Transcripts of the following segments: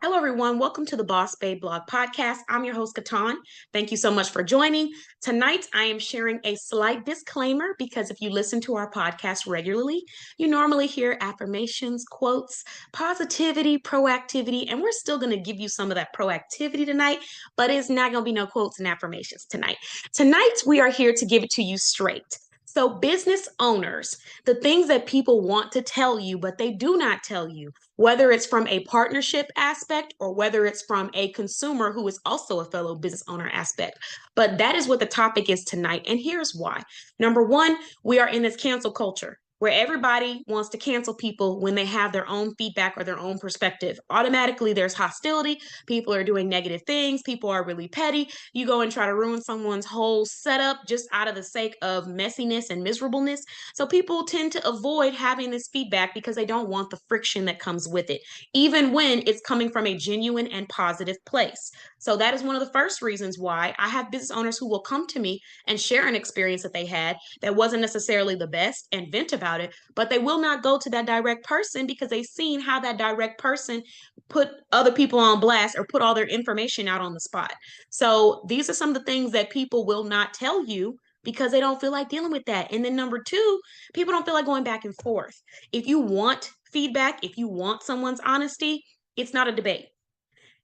Hello, everyone. Welcome to the Boss Babe Blog Podcast. I'm your host, KeTohn. Thank you so much for joining. Tonight, I am sharing a slight disclaimer because if you listen to our podcast regularly, you normally hear affirmations, quotes, positivity, proactivity, and we're still going to give you some of that proactivity tonight, but it's not going to be no quotes and affirmations tonight. Tonight, we are here to give it to you straight. So, business owners, the things that people want to tell you, but they do not tell you, whether it's from a partnership aspect or whether it's from a consumer who is also a fellow business owner aspect. But that is what the topic is tonight. And here's why. Number one, we are in this cancel culture where everybody wants to cancel people when they have their own feedback or their own perspective. Automatically, there's hostility. People are doing negative things. People are really petty. You go and try to ruin someone's whole setup just out of the sake of messiness and miserableness. So people tend to avoid having this feedback because they don't want the friction that comes with it, even when it's coming from a genuine and positive place. So that is one of the first reasons why I have business owners who will come to me and share an experience that they had that wasn't necessarily the best and vent about it, but they will not go to that direct person because they've seen how that direct person put other people on blast or put all their information out on the spot. So these are some of the things that people will not tell you because they don't feel like dealing with that. And then number two, people don't feel like going back and forth. If you want feedback, if you want someone's honesty, it's not a debate.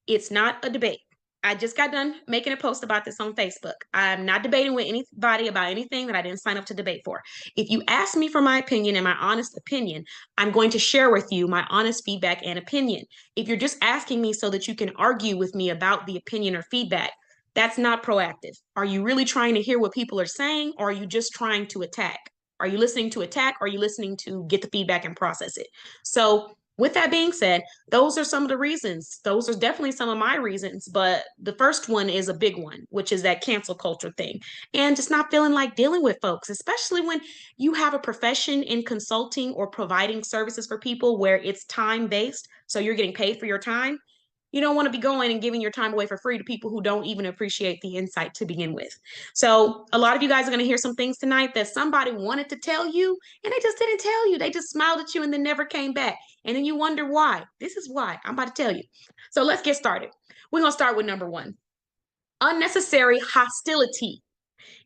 It's not a debate. I just got done making a post about this on Facebook. I'm not debating with anybody about anything that I didn't sign up to debate for. If you ask me for my opinion and my honest opinion, I'm going to share with you my honest feedback and opinion. If you're just asking me so that you can argue with me about the opinion or feedback, that's not proactive. Are you really trying to hear what people are saying, or are you just trying to attack? Are you listening to attack, or are you listening to get the feedback and process it? So with that being said, those are some of the reasons. Those are definitely some of my reasons. But the first one is a big one, which is that cancel culture thing. And just not feeling like dealing with folks, especially when you have a profession in consulting or providing services for people where it's time based. So you're getting paid for your time. You don't want to be going and giving your time away for free to people who don't even appreciate the insight to begin with. So, a lot of you guys are going to hear some things tonight that somebody wanted to tell you and they just didn't tell you. They just smiled at you and then never came back. And then you wonder why. This is why. I'm about to tell you. So, let's get started. We're going to start with number one, unnecessary hostility.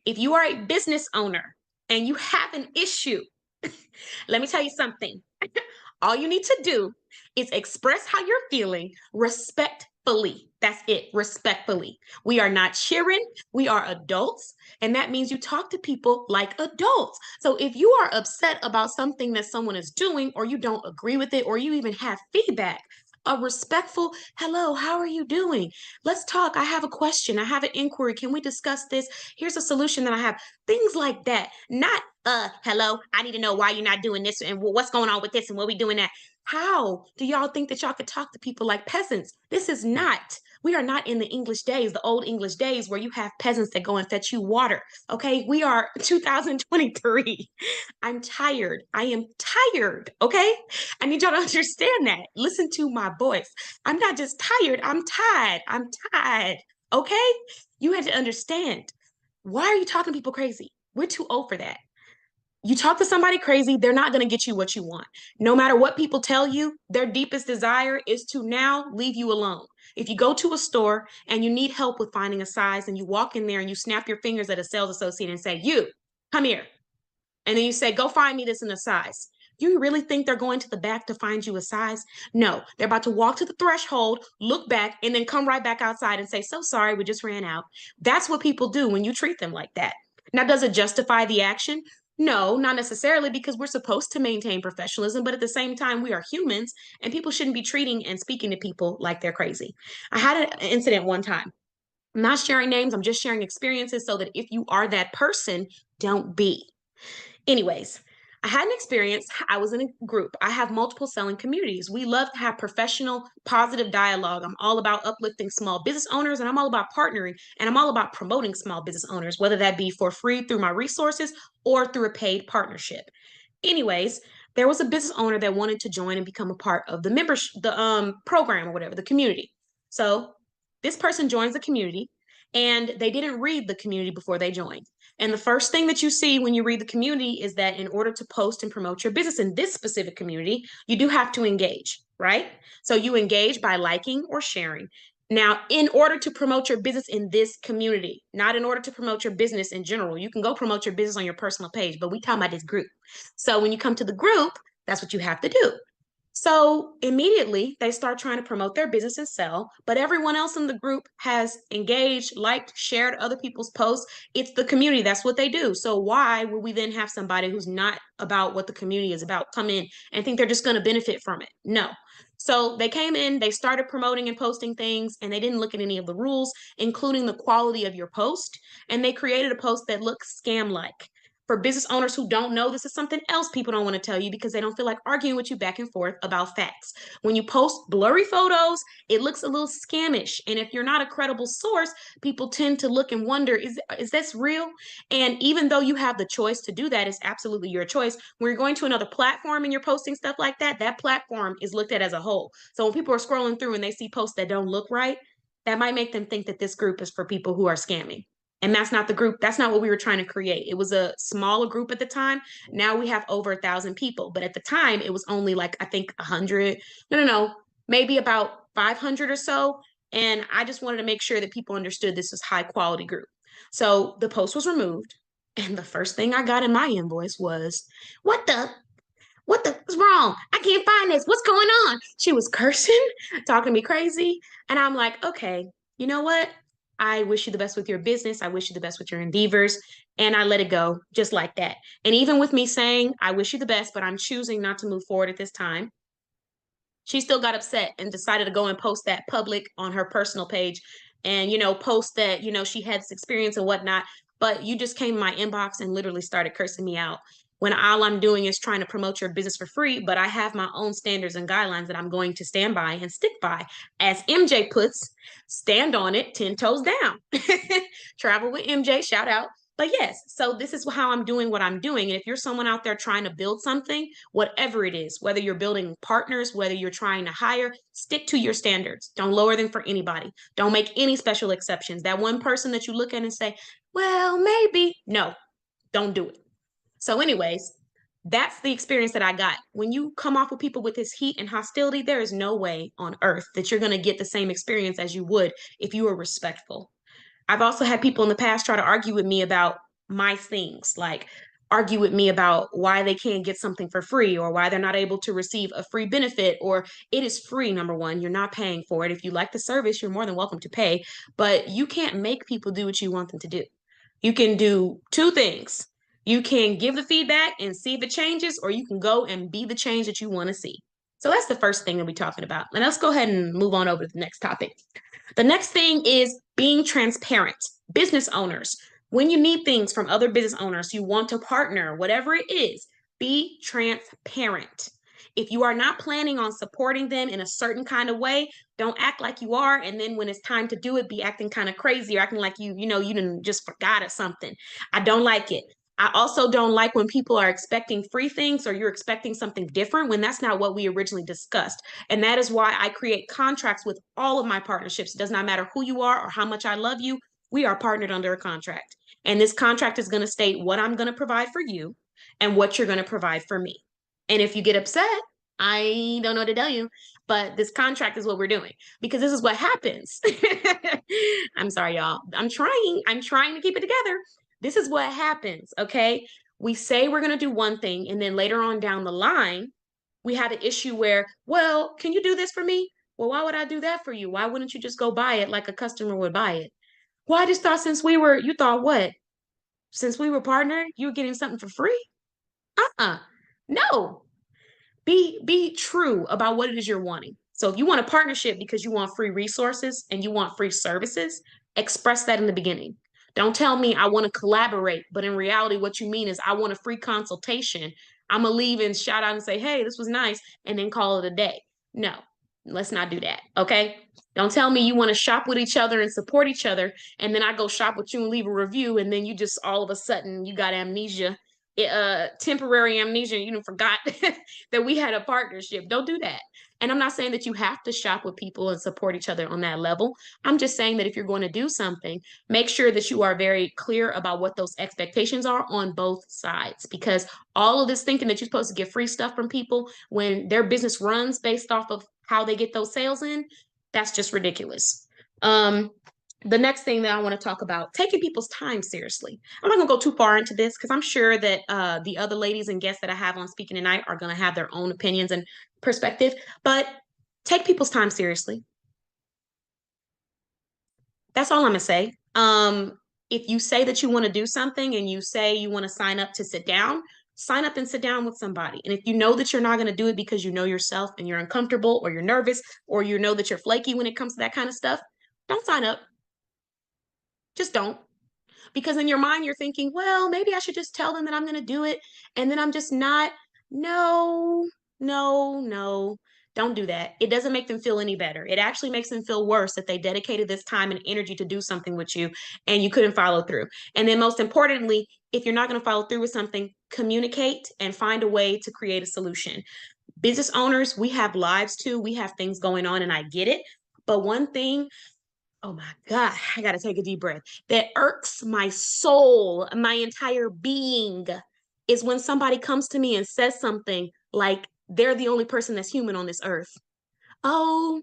If you are a business owner and you have an issue, let me tell you something. All you need to do is express how you're feeling respectfully. That's it, respectfully. We are not cheering, we are adults. And that means you talk to people like adults. So if you are upset about something that someone is doing, or you don't agree with it, or you even have feedback, a respectful hello, how are you doing? Let's talk. I have a question. I have an inquiry. Can we discuss this? Here's a solution that I have. Things like that. Not hello, I need to know why you're not doing this and what's going on with this and what we doing that. How do y'all think that y'all could talk to people like peasants? This is not. We are not in the English days, the old English days where you have peasants that go and fetch you water. Okay, we are 2023. I'm tired. I am tired. Okay, I need y'all to understand that. Listen to my voice. I'm not just tired. I'm tired. I'm tired. Okay, you had to understand. Why are you talking to people crazy? We're too old for that. You talk to somebody crazy, they're not going to get you what you want. No matter what people tell you, their deepest desire is to now leave you alone. If you go to a store and you need help with finding a size and you walk in there and you snap your fingers at a sales associate and say, you, come here. And then you say, go find me this in a size. You really think they're going to the back to find you a size? No, they're about to walk to the threshold, look back, and then come right back outside and say, so sorry, we just ran out. That's what people do when you treat them like that. Now, does it justify the action? No, not necessarily, because we're supposed to maintain professionalism, but at the same time, we are humans and people shouldn't be treating and speaking to people like they're crazy. I had an incident one time. I'm not sharing names, I'm just sharing experiences so that if you are that person, don't be. Anyways, I had an experience. I was in a group. I have multiple selling communities. We love to have professional, positive dialogue. I'm all about uplifting small business owners and I'm all about partnering and I'm all about promoting small business owners, whether that be for free through my resources or through a paid partnership. Anyways, there was a business owner that wanted to join and become a part of the membership, the program or whatever, the community. So this person joins the community and they didn't read the community before they joined. And the first thing that you see when you read the community is that in order to post and promote your business in this specific community, you do have to engage, right? So you engage by liking or sharing. Now, in order to promote your business in this community, not in order to promote your business in general, you can go promote your business on your personal page, but we talking about this group. So when you come to the group, that's what you have to do. So immediately they start trying to promote their business and sell, but everyone else in the group has engaged, liked, shared other people's posts. It's the community. That's what they do. So why would we then have somebody who's not about what the community is about come in and think they're just going to benefit from it? No. So they came in, they started promoting and posting things, and they didn't look at any of the rules, including the quality of your post. And they created a post that looks scam-like. For business owners who don't know, this is something else people don't want to tell you because they don't feel like arguing with you back and forth about facts. When you post blurry photos, it looks a little scamish. And if you're not a credible source, people tend to look and wonder, is this real? And even though you have the choice to do that, it's absolutely your choice. When you're going to another platform and you're posting stuff like that, that platform is looked at as a whole. So when people are scrolling through and they see posts that don't look right, that might make them think that this group is for people who are scamming. And that's not the group. That's not what we were trying to create. It was a smaller group at the time. Now we have over 1,000 people. But at the time, it was only like, I think 100. No, maybe about 500 or so. And I just wanted to make sure that people understood this is high quality group. So the post was removed. And the first thing I got in my invoice was, what's wrong? I can't find this. What's going on? She was cursing, talking to me crazy. And I'm like, okay, you know what? I wish you the best with your business. I wish you the best with your endeavors. And I let it go just like that. And even with me saying, I wish you the best, but I'm choosing not to move forward at this time, she still got upset and decided to go and post that public on her personal page and, post that, she had this experience and whatnot. But you just came in my inbox and literally started cursing me out when all I'm doing is trying to promote your business for free. But I have my own standards and guidelines that I'm going to stand by and stick by. As MJ puts, stand on it, 10 toes down. Travel with MJ, shout out. But yes, so this is how I'm doing what I'm doing. And if you're someone out there trying to build something, whatever it is, whether you're building partners, whether you're trying to hire, stick to your standards. Don't lower them for anybody. Don't make any special exceptions. That one person that you look at and say, well, maybe. No, don't do it. So, anyways, that's the experience that I got. When you come off with people with this heat and hostility, there is no way on earth that you're going to get the same experience as you would if you were respectful. I've also had people in the past try to argue with me about my things, like argue with me about why they can't get something for free or why they're not able to receive a free benefit or it is free. Number one, you're not paying for it. If you like the service, you're more than welcome to pay, but you can't make people do what you want them to do. You can do two things. You can give the feedback and see if it changes, or you can go and be the change that you want to see. So that's the first thing that we're talking about. And let's go ahead and move on over to the next topic. The next thing is being transparent. Business owners, when you need things from other business owners, you want to partner, whatever it is, be transparent. If you are not planning on supporting them in a certain kind of way, don't act like you are. And then when it's time to do it, be acting kind of crazy or acting like you didn't just forgot or something. I don't like it. I also don't like when people are expecting free things or you're expecting something different when that's not what we originally discussed. And that is why I create contracts with all of my partnerships. It does not matter who you are or how much I love you. We are partnered under a contract. And this contract is going to state what I'm going to provide for you and what you're going to provide for me. And if you get upset, I don't know what to tell you, but this contract is what we're doing because this is what happens. I'm sorry, y'all. I'm trying to keep it together. This is what happens, okay? We say we're going to do one thing, and then later on down the line, we had an issue where, well, can you do this for me? Well, why would I do that for you? Why wouldn't you just go buy it like a customer would buy it? Well, I just thought you thought what? Since we were partnered, you were getting something for free? No. Be true about what it is you're wanting. So if you want a partnership because you want free resources and you want free services, express that in the beginning. Don't tell me I want to collaborate, but in reality, what you mean is I want a free consultation. I'm gonna leave and shout out and say, hey, this was nice, and then call it a day. No, let's not do that. Okay. Don't tell me you want to shop with each other and support each other, and then I go shop with you and leave a review, and then you just all of a sudden you got amnesia temporary amnesia, forgot that we had a partnership. Don't do that. And I'm not saying that you have to shop with people and support each other on that level. I'm just saying that if you're going to do something, make sure that you are very clear about what those expectations are on both sides. Because all of this thinking that you're supposed to get free stuff from people when their business runs based off of how they get those sales in, that's just ridiculous. Um, the next thing that I want to talk about, taking people's time seriously. I'm not going to go too far into this because I'm sure that the other ladies and guests that I have on speaking tonight are going to have their own opinions and perspective, but take people's time seriously. That's all I'm going to say. If you say that you want to do something and you say you want to sign up to sit down, sign up and sit down with somebody. And if you know that you're not going to do it because you know yourself and you're uncomfortable or you're nervous or you know that you're flaky when it comes to that kind of stuff, don't sign up. Just don't. Because in your mind, you're thinking, well, maybe I should just tell them that I'm going to do it. And then I'm just not. No, no, no. Don't do that. It doesn't make them feel any better. It actually makes them feel worse that they dedicated this time and energy to do something with you and you couldn't follow through. And then, most importantly, if you're not going to follow through with something, communicate and find a way to create a solution. Business owners, we have lives too. We have things going on, and I get it. But one thing, oh my God, I got to take a deep breath, that irks my soul, my entire being, is when somebody comes to me and says something like they're the only person that's human on this earth. Oh,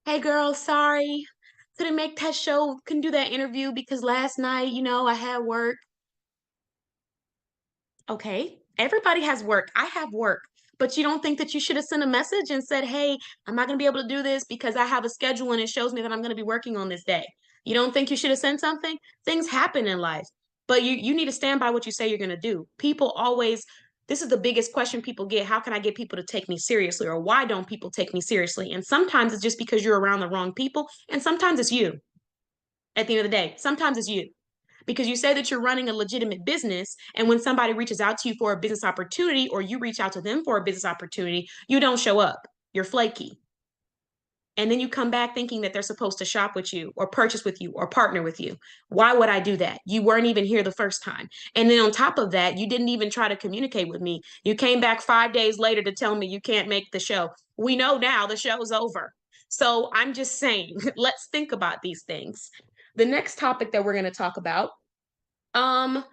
hey girl, sorry. Couldn't make that show, couldn't do that interview because last night, I had work. Okay, everybody has work. I have work. But you don't think that you should have sent a message and said, hey, I'm not going to be able to do this because I have a schedule and it shows me that I'm going to be working on this day. You don't think you should have sent something? Things happen in life, but you need to stand by what you say you're going to do. People always, this is the biggest question people get. How can I get people to take me seriously? Or why don't people take me seriously? And sometimes it's just because you're around the wrong people. And sometimes it's you at the end of the day. Sometimes it's you because you say that you're running a legitimate business. And when somebody reaches out to you for a business opportunity or you reach out to them for a business opportunity, you don't show up. You're flaky. And then you come back thinking that they're supposed to shop with you or purchase with you or partner with you. Why would I do that? You weren't even here the first time. And then on top of that, you didn't even try to communicate with me. You came back 5 days later to tell me you can't make the show. We know now the show's over. So I'm just saying, let's think about these things. The next topic that we're going to talk about, um,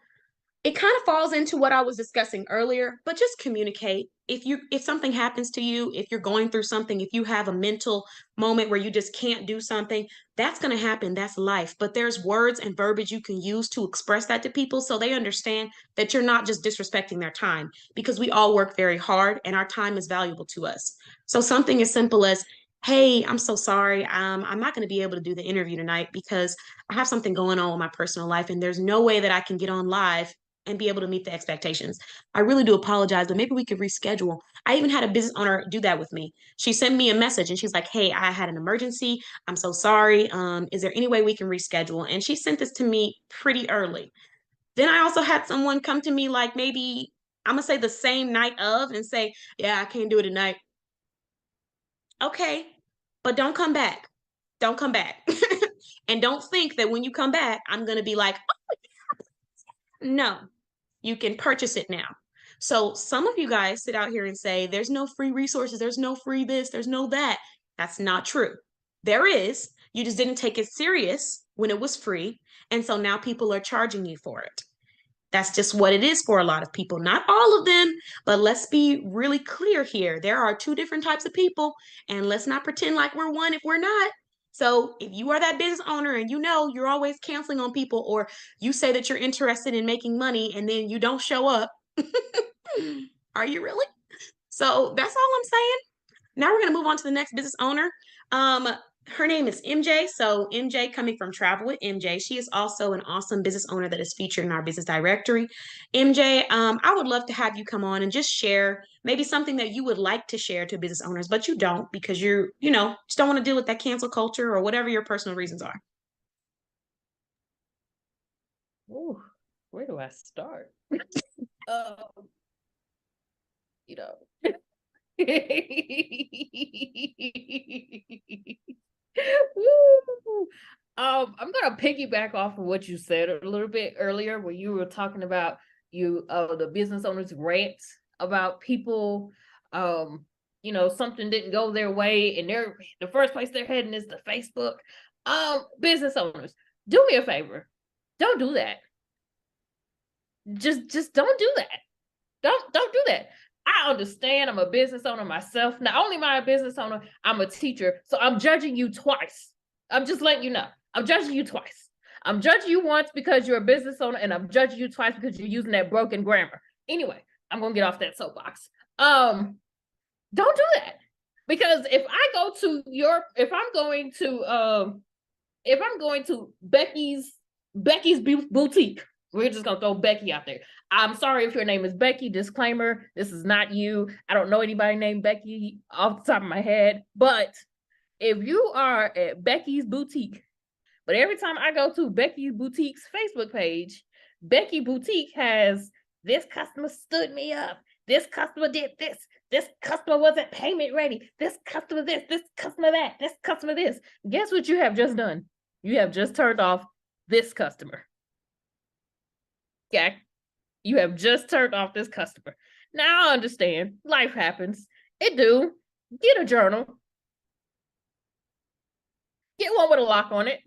it kind of falls into what I was discussing earlier, but just communicate. If something happens to you, if you're going through something, if you have a mental moment where you just can't do something, that's going to happen. That's life. But there's words and verbiage you can use to express that to people so they understand that you're not just disrespecting their time because we all work very hard and our time is valuable to us. So something as simple as, hey, I'm so sorry. I'm not going to be able to do the interview tonight because I have something going on with my personal life and there's no way that I can get on live and be able to meet the expectations. I really do apologize, but maybe we could reschedule. I even had a business owner do that with me. She sent me a message and she's like, hey, I had an emergency. I'm so sorry. Is there any way we can reschedule? And she sent this to me pretty early. Then I also had someone come to me like maybe, I'm going to say the same night of and say, yeah, I can't do it tonight. Okay, but don't come back. Don't come back. And don't think that when you come back, I'm going to be like, no, you can purchase it now. So some of you guys sit out here and say, there's no free resources, there's no free this, there's no that. That's not true. There is. You just didn't take it serious when it was free. And so now people are charging you for it. That's just what it is for a lot of people. Not all of them, but let's be really clear here. There are two different types of people, and let's not pretend like we're one if we're not. So if you are that business owner and you know you're always canceling on people, or you say that you're interested in making money and then you don't show up, are you really? So that's all I'm saying. Now we're going to move on to the next business owner. Um, her name is MJ. So MJ, coming from Travel with MJ, she is also an awesome business owner that is featured in our business directory. MJ, I would love to have you come on and just share maybe something that you would like to share to business owners, but you don't because just don't want to deal with that cancel culture or whatever your personal reasons are. Ooh, where do I start? um, you know. I'm gonna piggyback off of what you said a little bit earlier when you were talking about the business owners rant about people, something didn't go their way and the first place they're heading is to Facebook. Business owners, do me a favor. Don't do that. Just don't do that. Don't do that. I understand I'm a business owner myself. Not only am I a business owner, I'm a teacher. So I'm judging you twice. I'm just letting you know. I'm judging you twice. I'm judging you once because you're a business owner, and I'm judging you twice because you're using that broken grammar. Anyway, I'm gonna get off that soapbox. Don't do that. Because if I'm going to Becky's boutique, we're just gonna throw Becky out there. I'm sorry if your name is Becky. Disclaimer: this is not you. I don't know anybody named Becky off the top of my head. But if you are at Becky's boutique, but every time I go to Becky Boutique's Facebook page, Becky Boutique has this customer stood me up. This customer did this. This customer wasn't payment ready. This customer this customer that, this customer this. Guess what you have just done? You have just turned off this customer. Okay? You have just turned off this customer. Now I understand. Life happens. It do. Get a journal. Get one with a lock on it.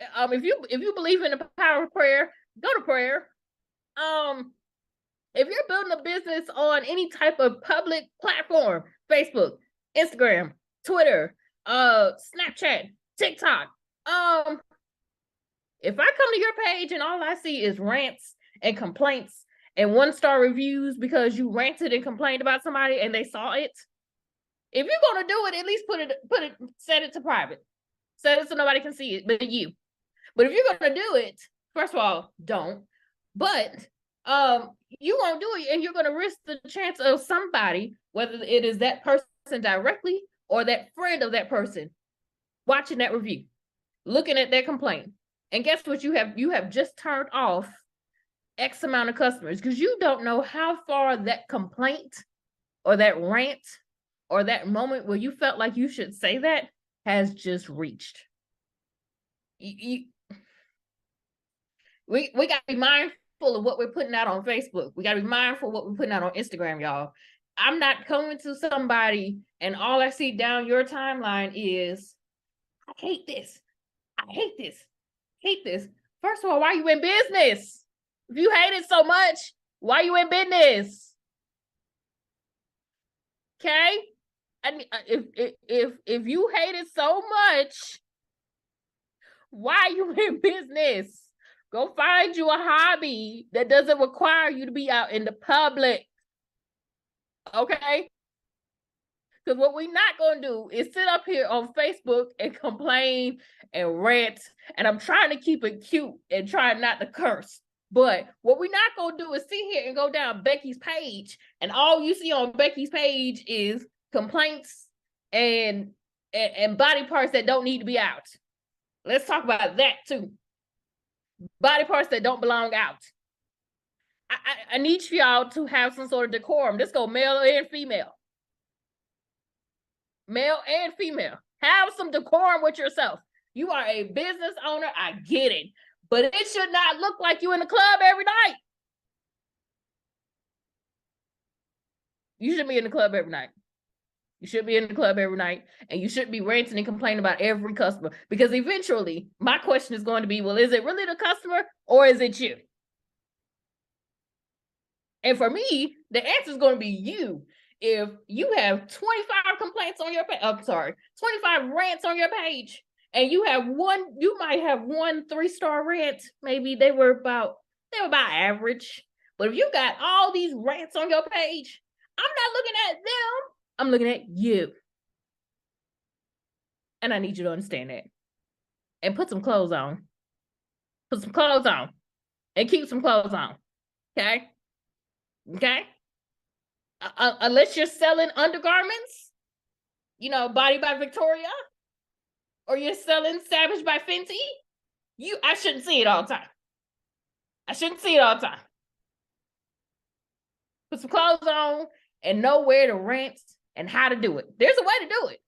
If you believe in the power of prayer, go to prayer. If you're building a business on any type of public platform, Facebook, Instagram, Twitter, Snapchat, TikTok, if I come to your page and all I see is rants and complaints and 1-star reviews because you ranted and complained about somebody and they saw it, if you're gonna do it, at least set it to private. Set it so nobody can see it but you. But if you're gonna do it, first of all, don't. But you won't do it, and you're gonna risk the chance of somebody, whether it is that person directly or that friend of that person, watching that review, looking at that complaint. And guess what? You have just turned off X amount of customers because you don't know how far that complaint or that rant or that moment where you felt like you should say that has just reached. We got to be mindful of what we're putting out on Facebook. We got to be mindful of what we're putting out on Instagram, y'all. I'm not coming to somebody and all I see down your timeline is, I hate this. I hate this. Hate this. First of all, why are you in business? If you hate it so much, why are you in business? Okay? And if you hate it so much, why are you in business? Go find you a hobby that doesn't require you to be out in the public. Okay? Because what we're not going to do is sit up here on Facebook and complain and rant. And I'm trying to keep it cute and try not to curse. But what we're not going to do is sit here and go down Becky's page. And all you see on Becky's page is complaints and body parts that don't need to be out. Let's talk about that too. Body parts that don't belong out. I need for y'all to have some sort of decorum. Let's go male and female. Male and female. Have some decorum with yourself. You are a business owner. I get it. But it should not look like you in the club every night. You should be in the club every night. You should be in the club every night. And you shouldn't be ranting and complaining about every customer. Because eventually, my question is going to be, well, is it really the customer or is it you? And for me, the answer is going to be you. If you have 25 complaints on your page, 25 rants on your page, and you might have one 3-star rant. Maybe they were about average. But if you got all these rants on your page, I'm not looking at them. I'm looking at you. And I need you to understand that. And put some clothes on. Put some clothes on. And keep some clothes on. Okay? Okay? Unless you're selling undergarments, Body by Victoria, or you're selling Savage by Fenty, I shouldn't see it all the time. I shouldn't see it all the time. Put some clothes on and know where to rant and how to do it. There's a way to do it.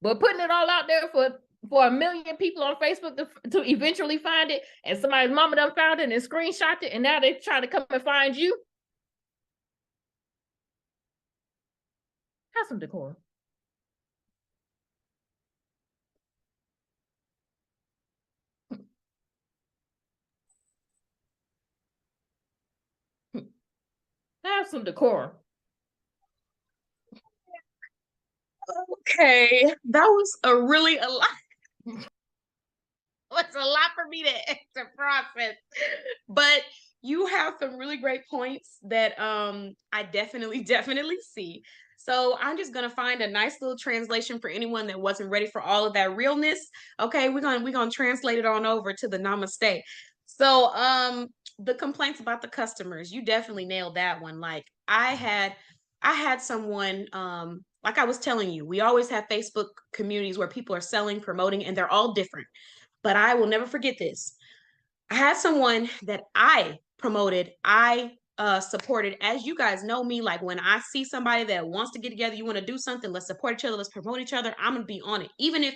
But putting it all out there for for 1 million people on Facebook to eventually find it, and somebody's mama done found it and screenshot it, and now they're trying to come and find you. Have some decorum. Have some decorum. Okay, that was a lot. It's a lot for me to process, but you have some really great points that I definitely see. So I'm just gonna find a nice little translation for anyone that wasn't ready for all of that realness. Okay, we're gonna translate it on over to the namaste. So the complaints about the customers, you definitely nailed that one. Like I had someone like I was telling you, we always have Facebook communities where people are selling, promoting, and they're all different. But I will never forget this. I had someone that I promoted, I supported. As you guys know me, like when I see somebody that wants to get together, you want to do something, let's support each other, let's promote each other, I'm gonna be on it. Even if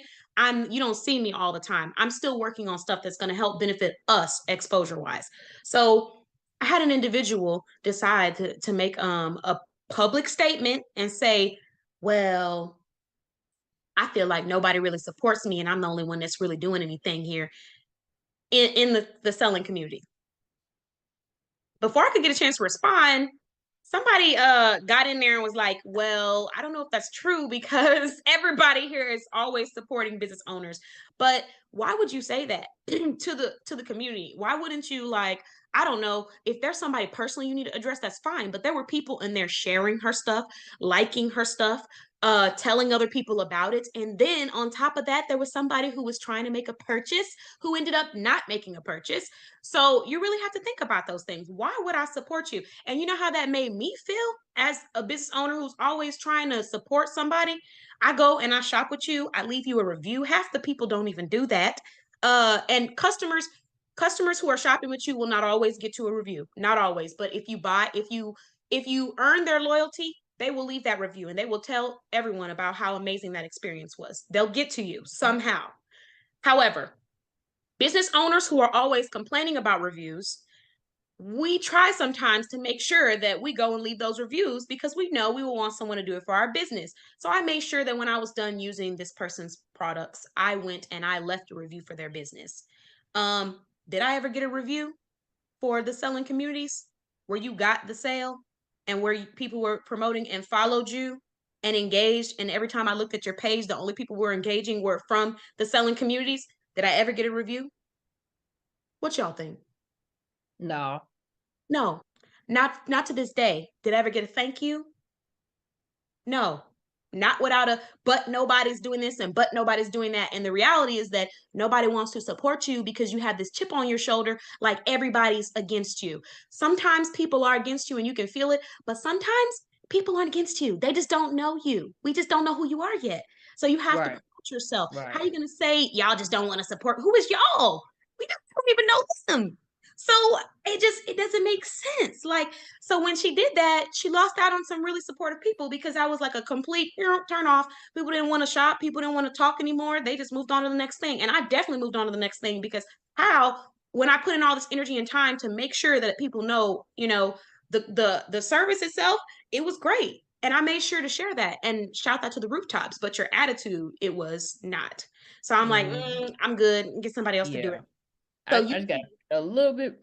you don't see me all the time, I'm still working on stuff that's gonna help benefit us exposure wise. So I had an individual decide to make a public statement and say, well, I feel like nobody really supports me and I'm the only one that's really doing anything here in the selling community. Before I could get a chance to respond, somebody got in there and was like, well, I don't know if that's true because everybody here is always supporting business owners. But why would you say that to the community? Why wouldn't you, like, I don't know, if there's somebody personally you need to address, that's fine. But there were people in there sharing her stuff, liking her stuff, telling other people about it. And then on top of that, there was somebody who was trying to make a purchase who ended up not making a purchase. So you really have to think about those things. Why would I support you? And you know how that made me feel as a business owner who's always trying to support somebody? I go and I shop with you, I leave you a review. Half the people don't even do that. And customers who are shopping with you will not always get to a review. Not always, but if you earn their loyalty, they will leave that review and they will tell everyone about how amazing that experience was. They'll get to you somehow. However, business owners who are always complaining about reviews, we try sometimes to make sure that we go and leave those reviews because we know we will want someone to do it for our business. So I made sure that when I was done using this person's products, I went and I left a review for their business. Did I ever get a review for the selling communities where you got the sale and where people were promoting and followed you and engaged? And every time I looked at your page, the only people who were engaging were from the selling communities. Did I ever get a review? What y'all think? No. No, not to this day. Did I ever get a thank you? No, not without a but nobody's doing this and but nobody's doing that. And the reality is that nobody wants to support you because you have this chip on your shoulder, like everybody's against you. Sometimes people are against you and you can feel it, but sometimes people aren't against you. They just don't know you. We just don't know who you are yet. So you have to Right. promote yourself. How are Right. you gonna say y'all just don't want to support? Who is y'all? We don't even know them. So it doesn't make sense. Like, so when she did that, she lost out on some really supportive people because I was like a complete turn off. People didn't want to shop. People didn't want to talk anymore. They just moved on to the next thing. And I definitely moved on to the next thing because how, when I put in all this energy and time to make sure that people know, the service itself, it was great. And I made sure to share that and shout that to the rooftops. But your attitude, it was not. So I'm like, I'm good. Get somebody else to do Yeah. it. So I got a little bit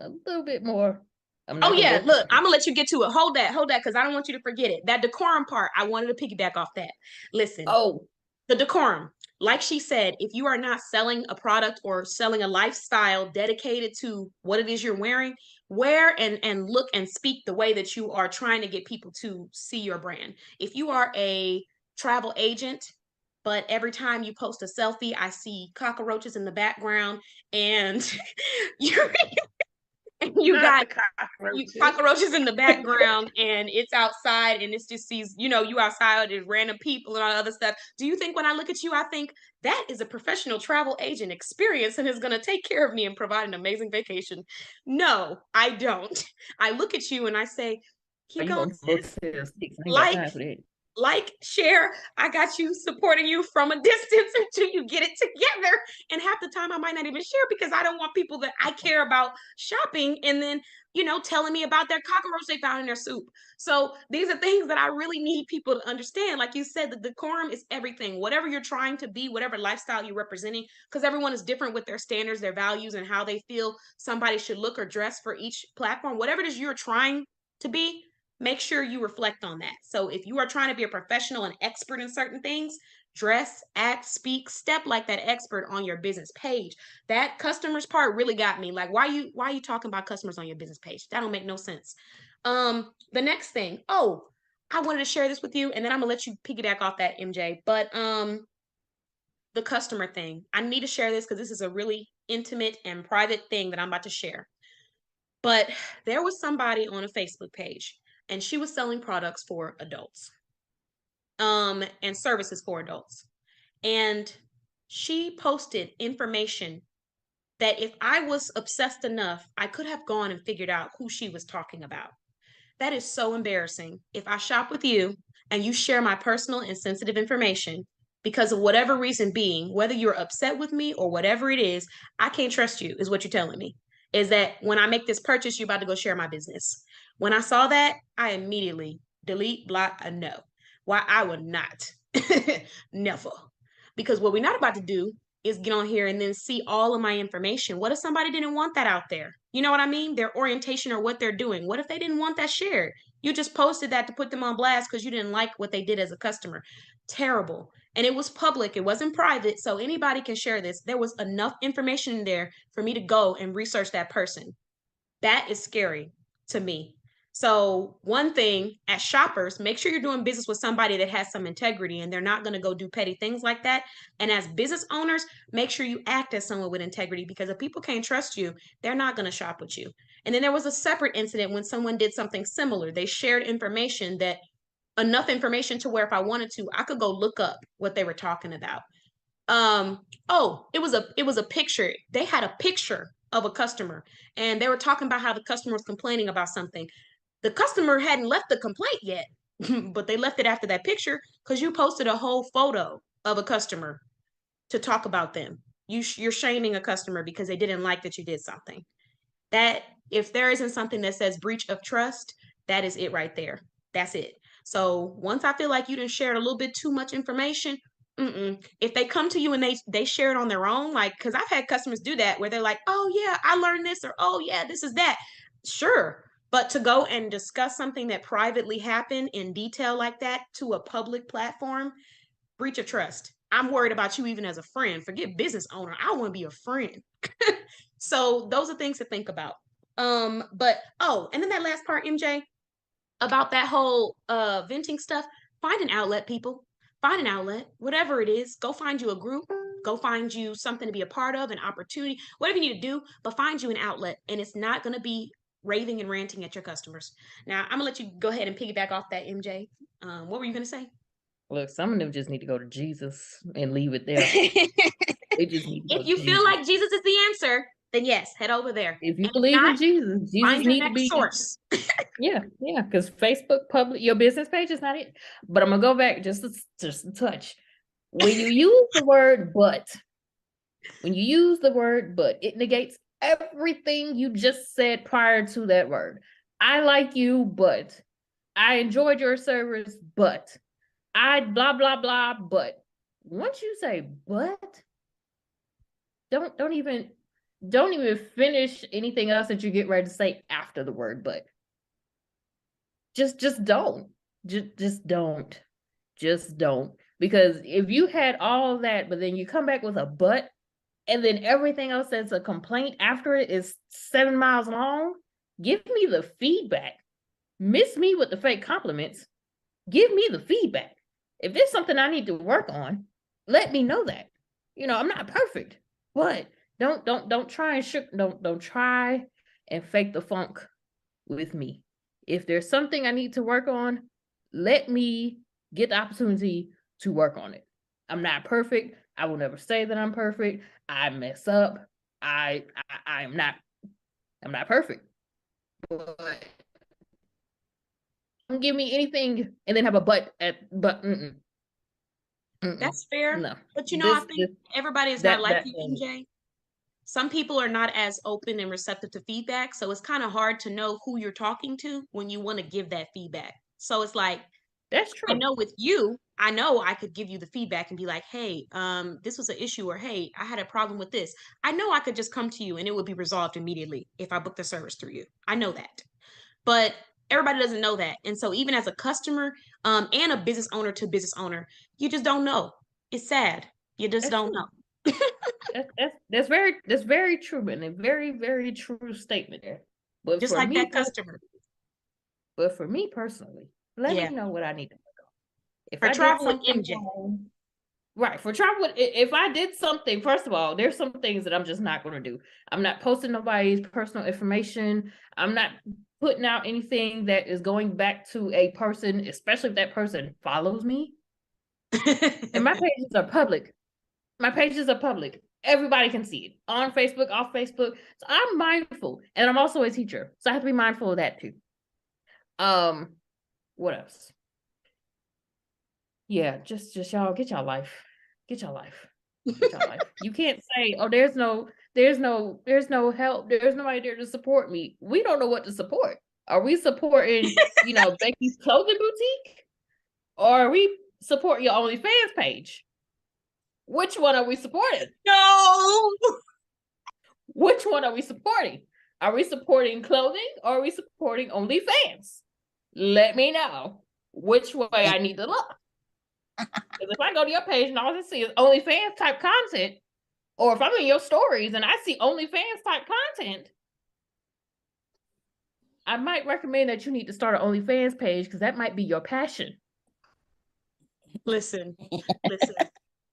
more. I'm oh not gonna yeah, go. look, I'm gonna let you get to it. Hold that, because I don't want you to forget it. That decorum part, I wanted to piggyback off that. Listen, Oh, the decorum, like she said, if you are not selling a product or selling a lifestyle dedicated to what it is you're wearing, wear and look and speak the way that you are trying to get people to see your brand. If you are a travel agent, but every time you post a selfie, I see cockroaches in the background and you you not got the cockroaches. cockroaches in the background and it's outside and it's just sees, you outside, there's random people and all that other stuff. Do you think when I look at you, I think that is a professional travel agent experience and is going to take care of me and provide an amazing vacation? No, I don't. I look at you and I say, Are you KeTohn, gonna go to the sticks? I ain't got like time for that. like, share. I got you, supporting you from a distance until you get it together. And half the time I might not even share because I don't want people that I care about shopping and then, telling me about their cockroach they found in their soup. So these are things that I really need people to understand. Like you said, the decorum is everything. Whatever you're trying to be, whatever lifestyle you're representing, because everyone is different with their standards, their values, and how they feel somebody should look or dress for each platform. Whatever it is you're trying to be, make sure you reflect on that. So if you are trying to be a professional and expert in certain things, dress, act, speak, step like that expert on your business page. That customers part really got me. Like, why are you talking about customers on your business page? That don't make no sense. The next thing, I wanted to share this with you, and then I'm gonna let you piggyback off that, MJ. But the customer thing, I need to share this because this is a really intimate and private thing that I'm about to share. But there was somebody on a Facebook page, and she was selling products for adults, and services for adults. And she posted information that if I was obsessed enough, I could have gone and figured out who she was talking about. That is so embarrassing. If I shop with you and you share my personal and sensitive information because of whatever reason being, whether you're upset with me or whatever it is, I can't trust you, is what you're telling me. Is that when I make this purchase, you're about to go share my business. When I saw that, I immediately delete, block, and no. Why I would not. Never. Because what we're not about to do is get on here and then see all of my information. What if somebody didn't want that out there? You know what I mean? Their orientation or what they're doing. What if they didn't want that shared? You just posted that to put them on blast because you didn't like what they did as a customer. Terrible. And it was public, it wasn't private. So anybody can share this. There was enough information in there for me to go and research that person. That is scary to me. So, one thing as shoppers, make sure you're doing business with somebody that has some integrity and they're not going to go do petty things like that. And as business owners, make sure you act as someone with integrity because if people can't trust you, they're not going to shop with you. And then there was a separate incident when someone did something similar. They shared information that enough information to where if I wanted to, I could go look up what they were talking about. It was a picture. They had a picture of a customer and they were talking about how the customer was complaining about something. The customer hadn't left the complaint yet, but they left it after that picture because you posted a whole photo of a customer to talk about them. You're shaming a customer because they didn't like that you did something. That if there isn't something that says breach of trust, that is it right there. That's it. So once I feel like you didn't share a little bit too much information, if they come to you and they share it on their own, like because I've had customers do that where they're like, oh yeah, I learned this, or oh yeah, this is that. Sure. But to go and discuss something that privately happened in detail like that to a public platform, breach of trust. I'm worried about you even as a friend. Forget business owner. I want to be a friend. So those are things to think about. But and then that last part, MJ, about that whole venting stuff, find an outlet, people. Find an outlet, whatever it is. Go find you a group. Go find you something to be a part of, an opportunity, whatever you need to do, but find you an outlet. And it's not going to be raving and ranting at your customers. Now, I'm going to let you go ahead and piggyback off that, MJ. What were you going to say? Look, some of them just need to go to Jesus and leave it there. They just need to go If to you feel Jesus. like Jesus is the answer, then yes, head over there. If you And if believe in not, Jesus, Jesus find your need to next be source. yeah, because Facebook public your business page is not it. But I'm gonna go back just a touch. When you use the word but, it negates everything you just said prior to that word. I like you, but I enjoyed your service, but I blah blah blah. But once you say but, don't even finish anything else that you get ready to say after the word but. Just don't. Just don't. Just don't. Because if you had all that, but then you come back with a but, and then everything else that's a complaint after it is 7 miles long, give me the feedback. Miss me with the fake compliments. Give me the feedback. If there's something I need to work on, let me know that. I'm not perfect, but don't try and don't try and fake the funk with me. If there's something I need to work on, let me get the opportunity to work on it. I'm not perfect. I will never say that I'm perfect. I mess up. I'm not perfect. But give me anything and then have a but mm-mm. That's fair. No. But I think everybody is not like you, thing. MJ. Some people are not as open and receptive to feedback. So it's kind of hard to know who you're talking to when you want to give that feedback. So it's like, that's I true. know with you, I know I could give you the feedback and be like, hey, this was an issue, or hey, I had a problem with this. I know I could just come to you and it would be resolved immediately if I booked the service through you. I know that. But everybody doesn't know that. And so even as a customer, and a business owner to business owner, you just don't know. It's sad. You just That's don't true. know. That's very true, and a very, very true statement there. But Just for like me, that customer. but for me personally, let Yeah. me know what I need to work on. If For I did travel with something MJ. wrong, right, for travel, if I did something, first of all, there's some things that I'm just not going to do. I'm not posting nobody's personal information. I'm not putting out anything that is going back to a person, especially if that person follows me. And my pages are public. My pages are public. Everybody can see it on Facebook, off Facebook. So I'm mindful, and I'm also a teacher, so I have to be mindful of that too. What else? Yeah, just y'all get y'all life. Get y'all life. Get y'all life. You can't say, "Oh, there's no help. There's nobody there to support me." We don't know what to support. Are we supporting, Becky's clothing boutique, or are we support your OnlyFans page? Which one are we supporting? No. Which one are we supporting? Are we supporting clothing or are we supporting OnlyFans? Let me know which way I need to look. Because if I go to your page and all I see is OnlyFans type content, or if I'm in your stories and I see OnlyFans type content, I might recommend that you need to start an OnlyFans page because that might be your passion. Listen.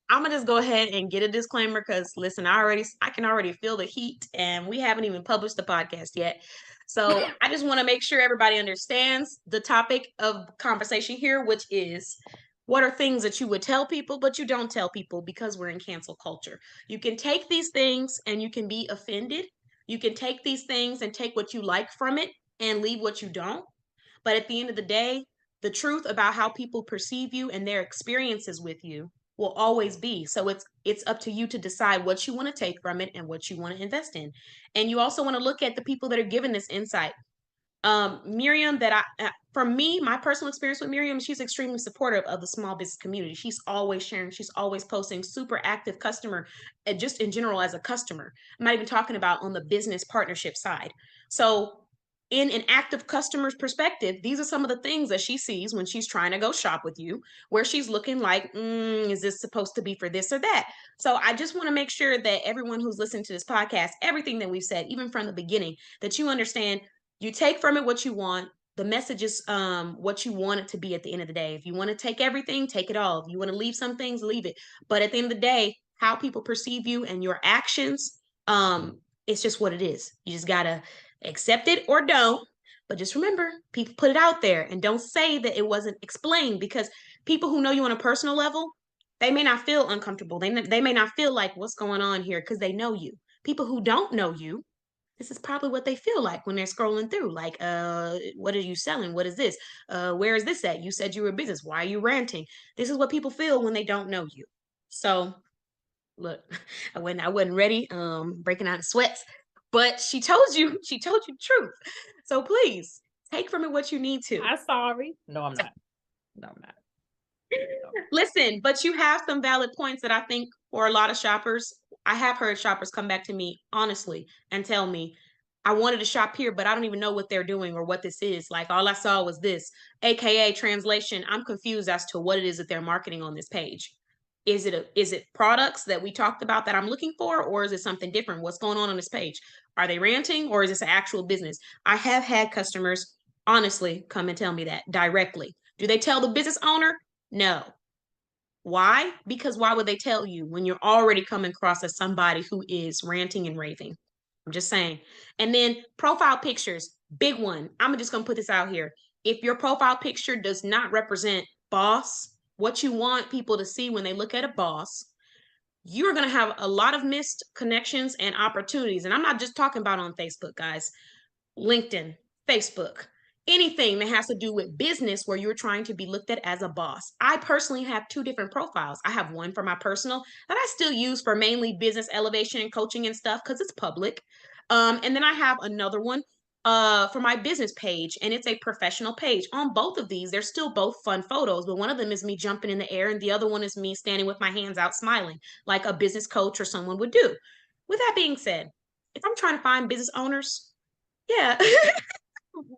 I'm gonna just go ahead and get a disclaimer because listen, I can already feel the heat, and we haven't even published the podcast yet. So I just want to make sure everybody understands the topic of conversation here, which is what are things that you would tell people, but you don't tell people because we're in cancel culture. You can take these things and you can be offended. You can take these things and take what you like from it and leave what you don't. But at the end of the day, the truth about how people perceive you and their experiences with you will always be. So it's up to you to decide what you want to take from it and what you want to invest in. And you also want to look at the people that are giving this insight. Miriam, for me, my personal experience with Miriam, she's extremely supportive of the small business community. She's always sharing, she's always posting, super active customer, just in general as a customer. I'm not even talking about on the business partnership side. So in an active customer's perspective, these are some of the things that she sees when she's trying to go shop with you, where she's looking like, is this supposed to be for this or that? So I just want to make sure that everyone who's listening to this podcast, everything that we've said, even from the beginning, that you understand you take from it what you want. The message is what you want it to be at the end of the day. If you want to take everything, take it all. If you want to leave some things, leave it. But at the end of the day, how people perceive you and your actions, it's just what it is. You just gotta accept it or don't. But just remember, people put it out there, and don't say that it wasn't explained, because people who know you on a personal level, they may not feel uncomfortable. They may not feel like what's going on here because they know you. People who don't know you, this is probably what they feel like when they're scrolling through. Like, what are you selling? What is this? Where is this at? You said you were a business. Why are you ranting? This is what people feel when they don't know you. So look, I wasn't ready, breaking out in sweats, but she told you the truth. So please take from it what you need to. I'm sorry. No, I'm not. No, I'm not. Listen, but you have some valid points that I think for a lot of shoppers, I have heard shoppers come back to me honestly and tell me, I wanted to shop here, but I don't even know what they're doing or what this is. Like, all I saw was this, AKA translation. I'm confused as to what it is that they're marketing on this page. Is it products that we talked about that I'm looking for, or is it something different? What's going on this page? Are they ranting, or is this an actual business? I have had customers honestly come and tell me that directly. Do they tell the business owner? No. Why? Because why would they tell you when you're already coming across as somebody who is ranting and raving? I'm just saying. And then profile pictures, big one. I'm just going to put this out here. If your profile picture does not represent boss, what you want people to see when they look at a boss, you're going to have a lot of missed connections and opportunities. And I'm not just talking about on Facebook, guys. LinkedIn, Facebook. anything that has to do with business where you're trying to be looked at as a boss. I personally have two different profiles. I have one for my personal that I still use for mainly business elevation and coaching and stuff because it's public. And then I have another one for my business page, and it's a professional page. On both of these, they're still both fun photos, but one of them is me jumping in the air, and the other one is me standing with my hands out smiling like a business coach or someone would do. With that being said, if I'm trying to find business owners, yeah.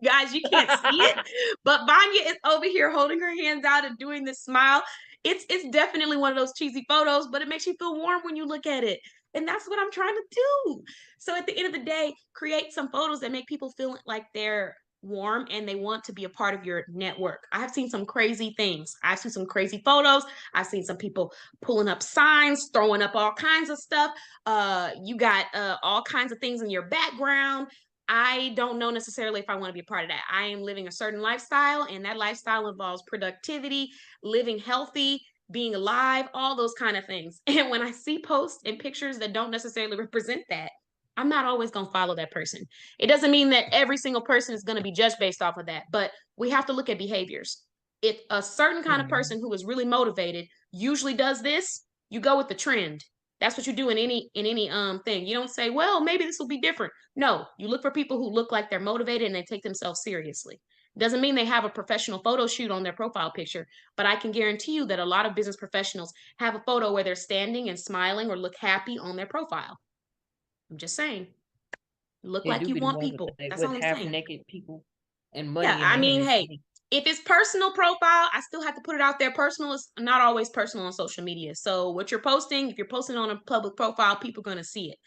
Guys, you can't see it, but Vanya is over here holding her hands out and doing this smile. It's definitely one of those cheesy photos, but it makes you feel warm when you look at it. And that's what I'm trying to do. So at the end of the day, create some photos that make people feel like they're warm and they want to be a part of your network. I have seen some crazy things. I've seen some crazy photos. I've seen some people pulling up signs, throwing up all kinds of stuff. You got all kinds of things in your background. I don't know necessarily if I want to be a part of that. I am living a certain lifestyle, and that lifestyle involves productivity, living healthy, being alive, all those kind of things. And when I see posts and pictures that don't necessarily represent that, I'm not always going to follow that person. It doesn't mean that every single person is going to be judged based off of that, but we have to look at behaviors. If a certain kind of person who is really motivated usually does this, you go with the trend. That's what you do in any thing. You don't say, well, maybe this will be different. No, you look for people who look like they're motivated and they take themselves seriously. Doesn't mean they have a professional photo shoot on their profile picture, but I can guarantee you that a lot of business professionals have a photo where they're standing and smiling or look happy on their profile. I'm just saying, look They like do you be the want ones people. with, That's with all I'm half saying. naked people and Yeah, money in I their mean, hands. hey, if it's personal profile, I still have to put it out there. Personal is not always personal on social media. So what you're posting, if you're posting on a public profile, people are going to see it.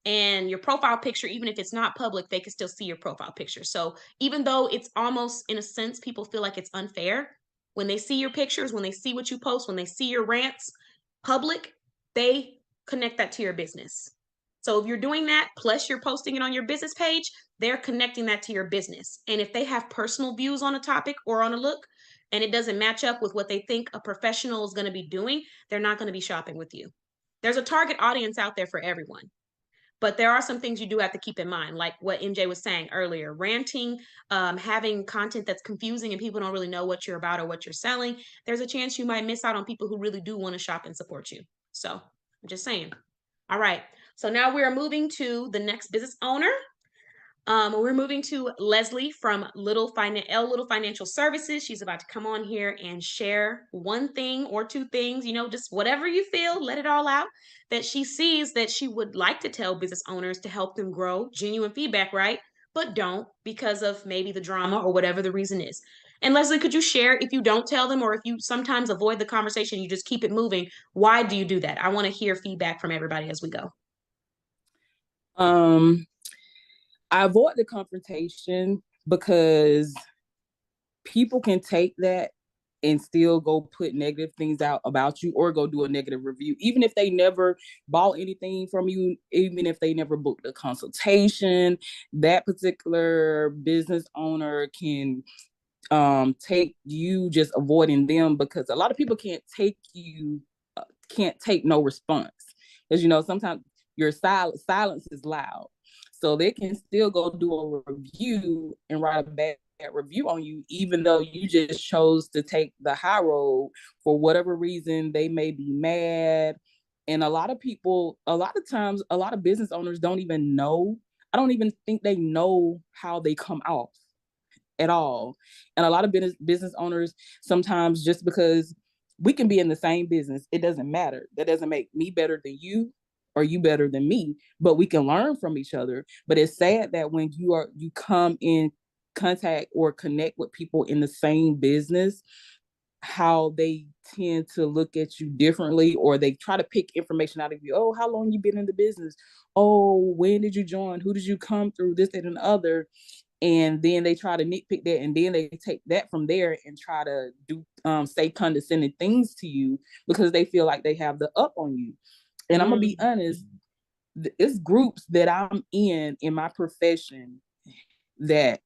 And your profile picture, even if it's not public, they can still see your profile picture. So even though it's almost, in a sense, people feel like it's unfair, when they see your pictures, when they see what you post, when they see your rants public, they connect that to your business. So if you're doing that, plus you're posting it on your business page, they're connecting that to your business. And if they have personal views on a topic or on a look, and it doesn't match up with what they think a professional is going to be doing, they're not going to be shopping with you. There's a target audience out there for everyone. But there are some things you do have to keep in mind, like what MJ was saying earlier, ranting, having content that's confusing and people don't really know what you're about or what you're selling. There's a chance you might miss out on people who really do want to shop and support you. So I'm just saying. All right. So now we are moving to the next business owner. We're moving to Leslie from Little Financial Services. She's about to come on here and share one thing or two things, just whatever you feel, let it all out, that she sees that she would like to tell business owners to help them grow. Genuine feedback, right? But don't because of maybe the drama or whatever the reason is. And Leslie, could you share, if you don't tell them or if you sometimes avoid the conversation, you just keep it moving, why do you do that? I want to hear feedback from everybody as we go. I avoid the confrontation because people can take that and still go put negative things out about you or go do a negative review, even if they never bought anything from you, even if they never booked a consultation. That particular business owner can take you just avoiding them, because a lot of people can't take no response, because sometimes your silence is loud. So they can still go do a review and write a bad review on you, even though you just chose to take the high road. For whatever reason, they may be mad. And a lot of times, a lot of business owners don't even know. I don't even think they know how they come off at all. And a lot of business owners, sometimes, just because we can be in the same business, it doesn't matter. That doesn't make me better than you or you better than me, but we can learn from each other. But it's sad that when you come in contact or connect with people in the same business, how they tend to look at you differently, or they try to pick information out of you. Oh, how long you been in the business? Oh, when did you join? Who did you come through? This, that, and the other. And then they try to nitpick that, and then they take that from there and try to do say condescending things to you because they feel like they have the up on you. And I'm gonna be honest, it's groups that I'm in my profession that,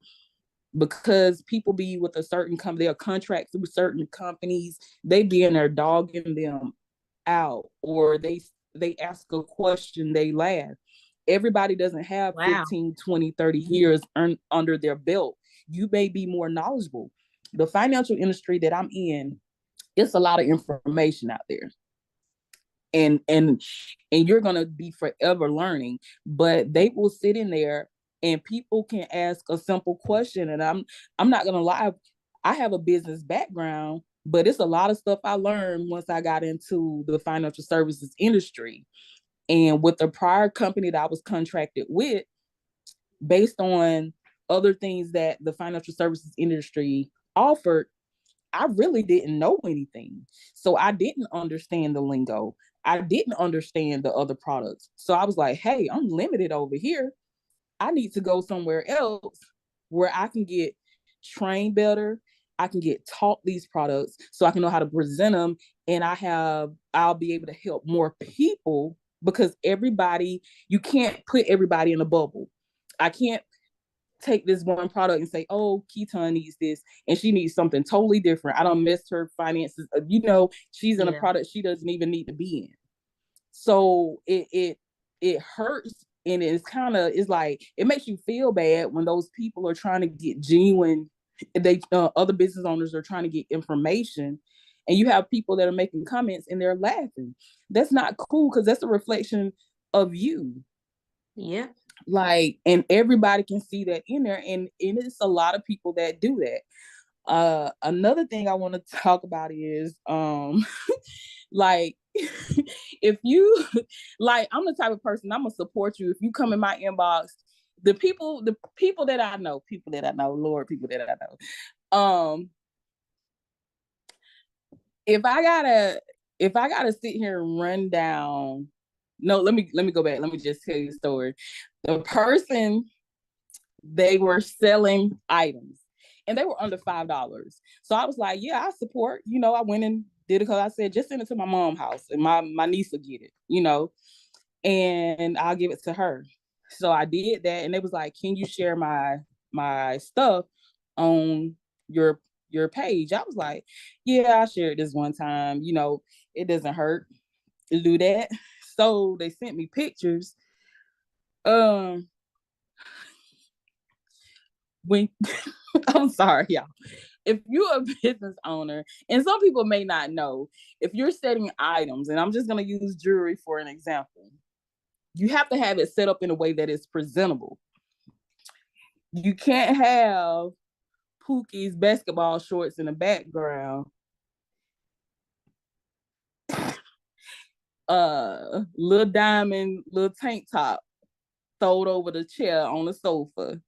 because people be with a certain company, they're contract through certain companies, they be in there dogging them out, or they ask a question, they laugh. Everybody doesn't have 15, 20, 30 years under their belt. you may be more knowledgeable. The financial industry that I'm in, it's a lot of information out there. And you're gonna be forever learning, but they will sit in there and people can ask a simple question. And I'm not gonna lie, I have a business background, but it's a lot of stuff I learned once I got into the financial services industry. And with the prior company that I was contracted with, based on other things that the financial services industry offered, I really didn't know anything. So I didn't understand the lingo. I didn't understand the other products. So I was like, hey, I'm limited over here. I need to go somewhere else where I can get trained better. I can get taught these products so I can know how to present them. And I'll be able to help more people, because you can't put everybody in a bubble. I can't take this one product and say, oh, KeTohn needs this and she needs something totally different. I don't mess her finances. She's in a product she doesn't even need to be in. So it hurts, and it's like, it makes you feel bad when those people are trying to get genuine. Other business owners are trying to get information, and you have people that are making comments and they're laughing. That's not cool, because that's a reflection of you. Yeah. Like, and everybody can see that in there, and it's a lot of people that do that. Another thing I want to talk about is like, if you like, I'm the type of person, I'm gonna support you if you come in my inbox. The people that I know, Lord, people that I know. If I gotta sit here and run down, no, let me go back. Let me just tell you the story. The person, they were selling items and they were under $5. So I was like, yeah, I support. I went and did it because I said, just send it to my mom's house and my niece will get it, and I'll give it to her. So I did that, and it was like, can you share my stuff on your page? I was like, yeah, I shared this one time. It doesn't hurt to do that. So they sent me pictures. When I'm sorry, y'all. If you're a business owner, and some people may not know, if you're setting items, and I'm just going to use jewelry for an example, you have to have it set up in a way that is presentable. You can't have Pookie's basketball shorts in the background, little diamond, little tank top thrown over the chair on the sofa,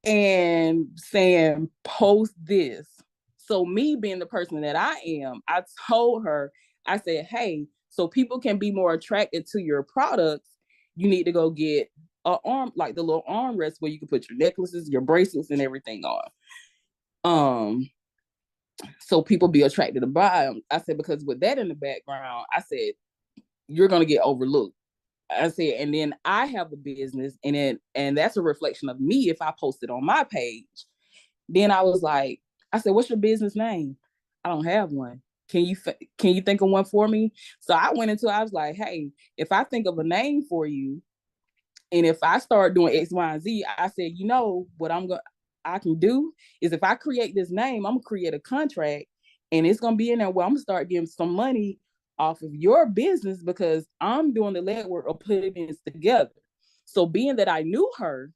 and saying, post this. So me being the person that I am, I told her, I said, hey, so people can be more attracted to your products, you need to go get a arm, like the little armrest where you can put your necklaces, your bracelets, and everything on. So people be attracted to buy them. I said, because with that in the background, I said, you're gonna get overlooked. I said, and then I have a business, and that's a reflection of me if I post it on my page. Then I was like, I said, what's your business name? I don't have one. Can you think of one for me? So I was like, hey, if I think of a name for you, and if I start doing X, Y, and Z, I said, what I can do is, if I create this name, I'm gonna create a contract, and it's gonna be in there where I'm gonna start getting some money off of your business, because I'm doing the legwork of putting this together. So being that I knew her,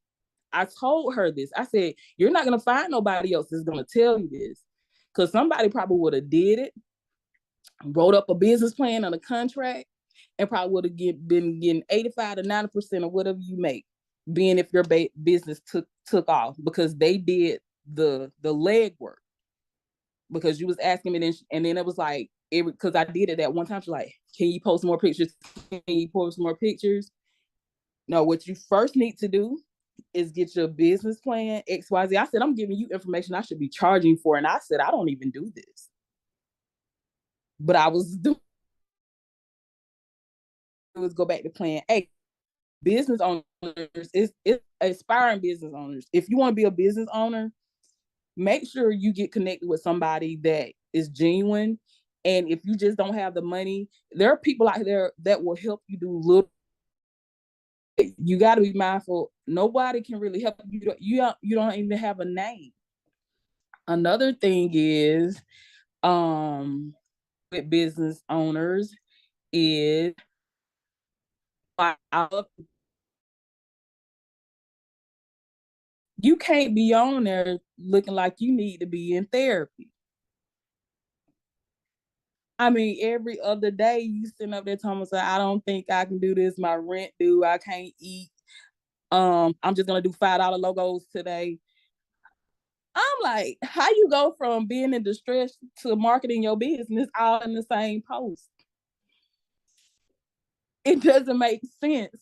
I told her this. I said, you're not going to find nobody else that's going to tell you this, because somebody probably would have did it, wrote up a business plan and a contract, and probably would have been getting 85 to 90% of whatever you make, being if your business took off, because they did the legwork. Because you was asking me, and then it was like, because I did it that one time. She's like, can you post more pictures? Can you post more pictures? No, what you first need to do is get your business plan, XYZ. I said, I'm giving you information I should be charging for. And I said, I don't even do this. But I was doing, was go back to plan A. Business owners, it's aspiring business owners. If you want to be a business owner, make sure you get connected with somebody that is genuine. And if you just don't have the money, there are people out there that will help you do little you got to be mindful. Nobody can really help you. You don't even have a name. Another thing is, with business owners is, you can't be on there looking like you need to be in therapy. I mean, every other day you sitting up there telling me, I don't think I can do this. My rent due. I can't eat. I'm just gonna do $5 logos today. I'm like, how you go from being in distress to marketing your business all in the same post? It doesn't make sense.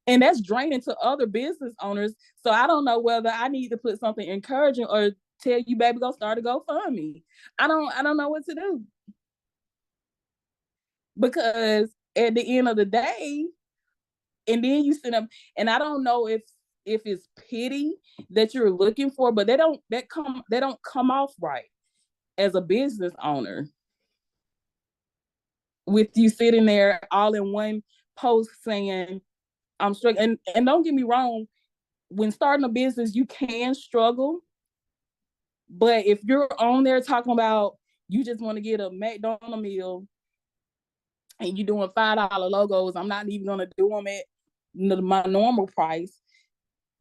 And that's draining to other business owners. So I don't know whether I need to put something encouraging or tell you, baby, go start a GoFundMe. I don't know what to do. Because at the end of the day, and then you sit up, and I don't know if it's pity that you're looking for, but they don't come off right as a business owner. With you sitting there all in one post saying, I'm struggling. And don't get me wrong, when starting a business, you can struggle. But if you're on there talking about you just want to get a McDonald's meal and you're doing $5 logos, I'm not even going to do them at my normal price.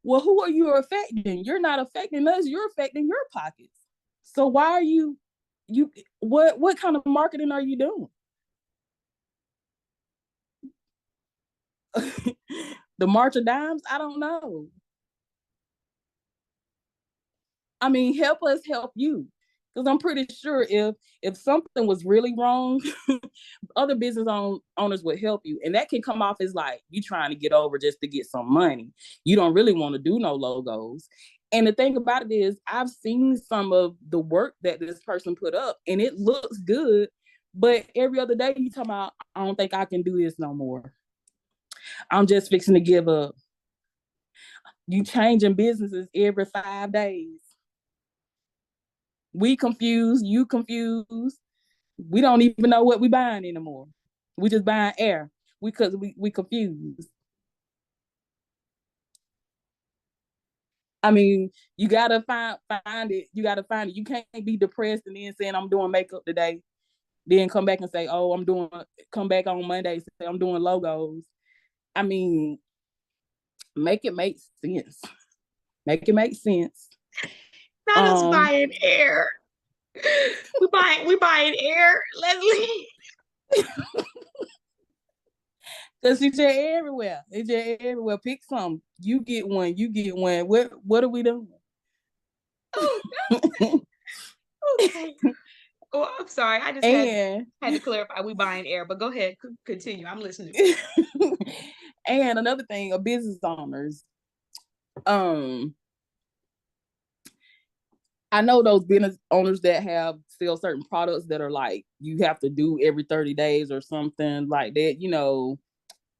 Well, who are you affecting? You're not affecting us. You're affecting your pockets. So why are you what kind of marketing are you doing? The March of Dimes? I don't know. I mean, help us help you. Because I'm pretty sure if something was really wrong, other business owners would help you. And that can come off as like you trying to get over just to get some money. You don't really want to do no logos. And the thing about it is, I've seen some of the work that this person put up, and it looks good. But every other day, you talking about, I don't think I can do this no more. I'm just fixing to give up. You changing businesses every 5 days. We confused, you confused. We don't even know what we buying anymore. We just buying air because we confused. I mean, you gotta find it. You gotta find it. You can't be depressed and then saying I'm doing makeup today, then come back and say, oh, come back on Monday and say I'm doing logos. I mean, make it make sense. Make it make sense. Not us buying air. We buying air, Leslie. Cause it's just everywhere. It's just everywhere. Pick something. You get one. You get one. What are we doing? Oh, okay. Oh, I'm sorry. I just had to clarify. We buying air, but go ahead. Continue. I'm listening. And another thing, of business owners, I know those business owners that have sell certain products that are like you have to do every 30 days or something like that. You know,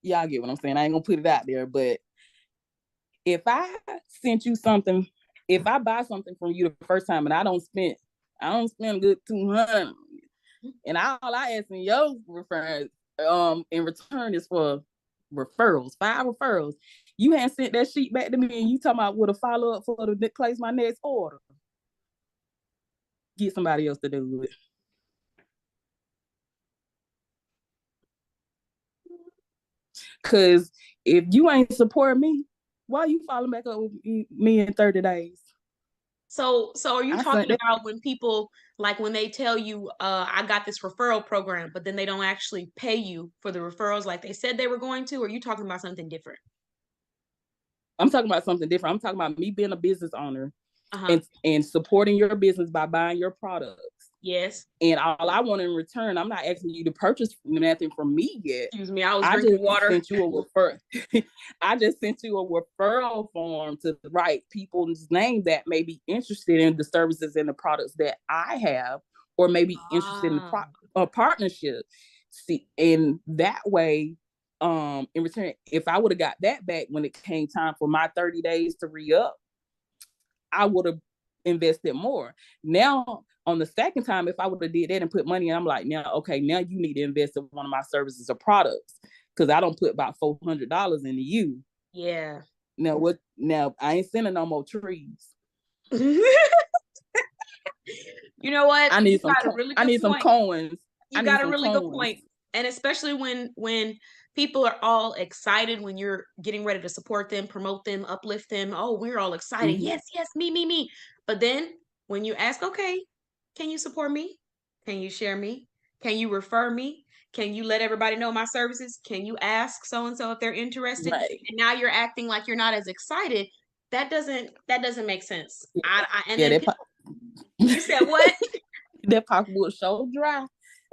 y'all get what I'm saying. I ain't gonna put it out there, but if I sent you something, if I buy something from you the first time and I don't spend a good $200, and all I ask in your referrals, in return is for referrals, 5 referrals. You hadn't sent that sheet back to me, and you talking about with a follow up for to place my next order. Get somebody else to do it. Cause if you ain't supporting me, why are you following back up with me in 30 days? So are you talking about when people, like when they tell you, I got this referral program, but then they don't actually pay you for the referrals like they said they were going to, or are you talking about something different? I'm talking about something different. I'm talking about me being a business owner and supporting your business by buying your products. Yes. And all I want in return, I'm not asking you to purchase nothing from me yet. Excuse me, I was drinking water. I just sent you a referral form to write people's name that may be interested in the services and the products that I have, or maybe interested in a partnership. See, and that way, in return, if I would have got that back when it came time for my 30 days to re-up, I would have invested more. Now, on the second time, if I would have did that and put money in, I'm like, now you need to invest in one of my services or products, because I don't put about $400 into you. Yeah. Now what? Now I ain't sending no more trees. You know what? I need You some. got a really I good need some point. coins. I You need got a some really good coins. point. And especially when people are all excited when you're getting ready to support them, promote them, uplift them. Oh, we're all excited. Mhm. Yes, yes, me. But then when you ask, okay, can you support me? Can you share me? Can you refer me? Can you let everybody know my services? Can you ask so and so if they're interested? Right. And now you're acting like you're not as excited. That doesn't make sense. And Yeah, then people, you said what? that pocketbook so dry.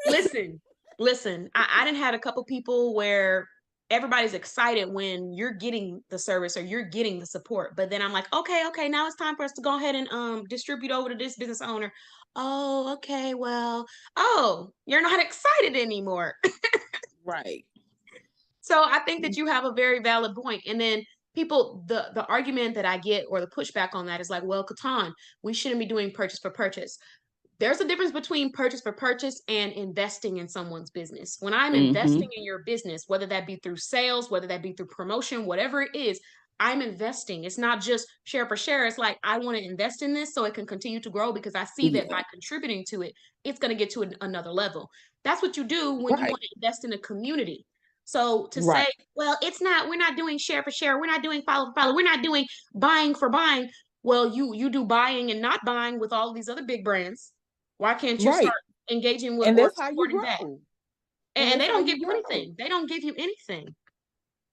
Listen, listen. I didn't had a couple people where everybody's excited when you're getting the service or you're getting the support, but then I'm like, okay, now it's time for us to go ahead and distribute over to this business owner. Oh, okay, well, oh, you're not excited anymore. Right. So I think that you have a very valid point. And then people, the argument that I get or the pushback on that is like, well, KeTohn, we shouldn't be doing purchase for purchase. There's a difference between purchase for purchase and investing in someone's business. When I'm Mm-hmm. investing in your business, whether that be through sales, whether that be through promotion, whatever it is, I'm investing. It's not just share for share. It's like I want to invest in this so it can continue to grow because I see that Yeah. by contributing to it, it's going to get to another level. That's what you do when you Right. want to invest in a community. So to say, Right. well, we're not doing share for share, we're not doing follow for follow, we're not doing buying for buying. Well, you do buying and not buying with all these other big brands. Why can't you start Right. engaging with And or that's how you supporting that? grow. And And that's they how don't give you you grow. anything. They don't give you anything.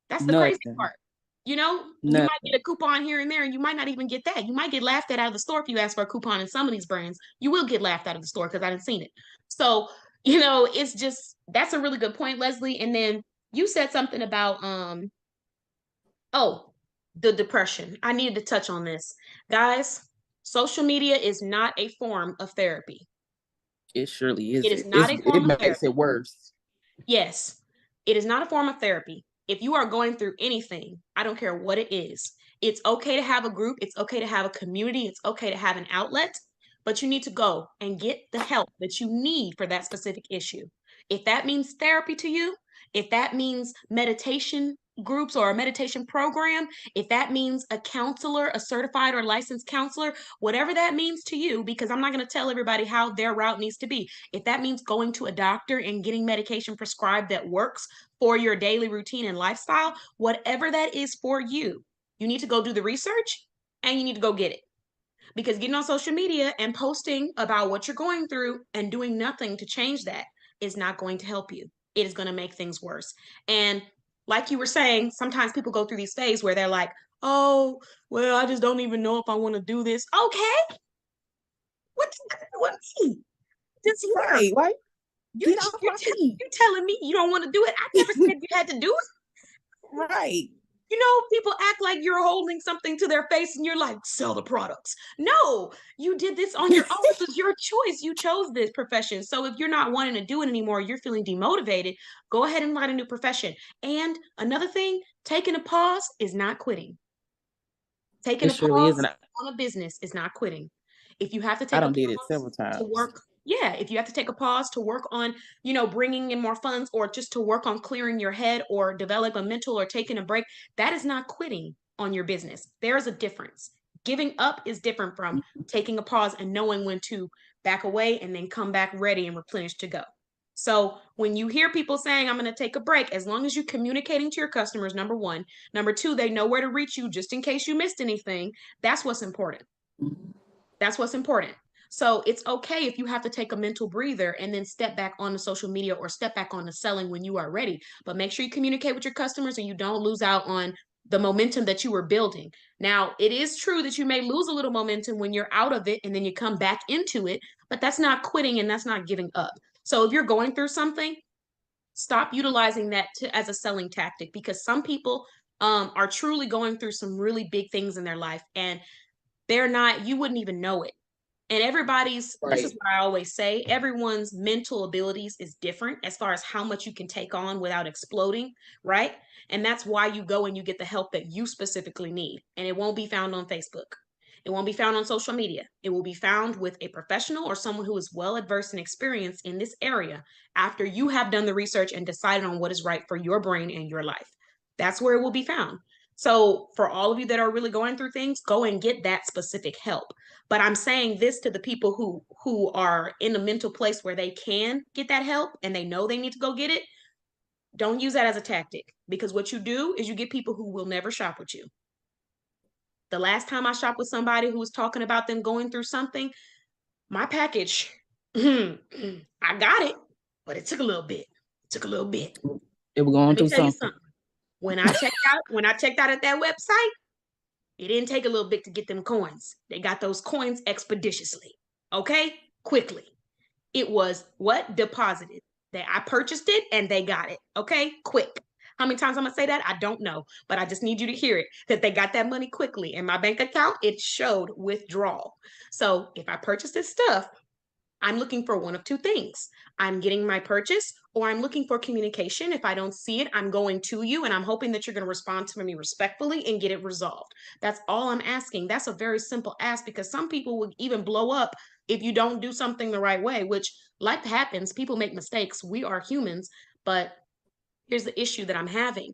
That's the crazy Nothing. part. You know, you might Nothing. get a coupon here and there, and you might not even get that. You might get laughed at out of the store if you ask for a coupon in some of these brands. You will get laughed out of the store because I didn't seen it. So, it's just that's a really good point, Leslie. And then you said something about oh, the depression. I needed to touch on this. Guys, social media is not a form of therapy. It surely It is isn't. not a It form of makes it therapy. worse. Yes, it is not a form of therapy. If you are going through anything, I don't care what it is, it's okay to have a group, it's okay to have a community, it's okay to have an outlet, but you need to go and get the help that you need for that specific issue. If that means therapy to you, if that means meditation groups or a meditation program, if that means a counselor, a certified or licensed counselor, whatever that means to you, because I'm not going to tell everybody how their route needs to be. If that means going to a doctor and getting medication prescribed that works for your daily routine and lifestyle, whatever that is for you, you need to go do the research and you need to go get it. Because getting on social media and posting about what you're going through and doing nothing to change that is not going to help you. It is going to make things worse. And like you were saying, sometimes people go through these phases where they're like, oh, well, I just don't even know if I want to do this. Okay. What me? Just here. Right. Right. You, Get off you're, my feet. you're telling me you don't want to do it. I never said you had to do it. Right. People act like you're holding something to their face and you're like, sell the products. No, you did this on your own. This was your choice. You chose this profession. So if you're not wanting to do it anymore, you're feeling demotivated, go ahead and find a new profession. And another thing, taking a pause is not quitting. Taking It a surely pause isn't. on a business is not quitting. If you have to I take a don't did it pause several to times. work, yeah, if you have to take a pause to work on, bringing in more funds or just to work on clearing your head or develop a mental or taking a break, that is not quitting on your business. There's a difference. Giving up is different from taking a pause and knowing when to back away and then come back ready and replenished to go. So when you hear people saying, I'm going to take a break, as long as you're communicating to your customers, number one. Number two, they know where to reach you just in case you missed anything. That's what's important. That's what's important. So it's okay if you have to take a mental breather and then step back on the social media or step back on the selling when you are ready. But make sure you communicate with your customers and you don't lose out on the momentum that you were building. Now, it is true that you may lose a little momentum when you're out of it and then you come back into it, but that's not quitting and that's not giving up. So if you're going through something, stop utilizing that as a selling tactic because some people are truly going through some really big things in their life and you wouldn't even know it. And this is Right. what I always say, everyone's mental abilities is different as far as how much you can take on without exploding, right? And that's why you go and you get the help that you specifically need. And it won't be found on Facebook. It won't be found on social media. It will be found with a professional or someone who is well adversed and experienced in this area after you have done the research and decided on what is right for your brain and your life. That's where it will be found. So for all of you that are really going through things, go and get that specific help. But I'm saying this to the people who are in a mental place where they can get that help and they know they need to go get it. Don't use that as a tactic, because what you do is you get people who will never shop with you. The last time I shopped with somebody who was talking about them going through something, my package, I got it, but it took a little bit. It took a little bit. It was going Let me through tell you something. something. When I checked out at that website, it didn't take a little bit to get them coins. They got those coins expeditiously. Okay? Quickly. It was what? Deposited. That I purchased it and they got it. Okay? Quick. How many times I'm gonna say that? I don't know, but I just need you to hear it, that they got that money quickly. In my bank account, it showed withdrawal. So if I purchase this stuff, I'm looking for one of two things. I'm getting my purchase, or I'm looking for communication. If I don't see it, I'm going to you and I'm hoping that you're going to respond to me respectfully and get it resolved. That's all I'm asking. That's a very simple ask, because some people will even blow up if you don't do something the right way, which life happens. People make mistakes. We are humans. But here's the issue that I'm having.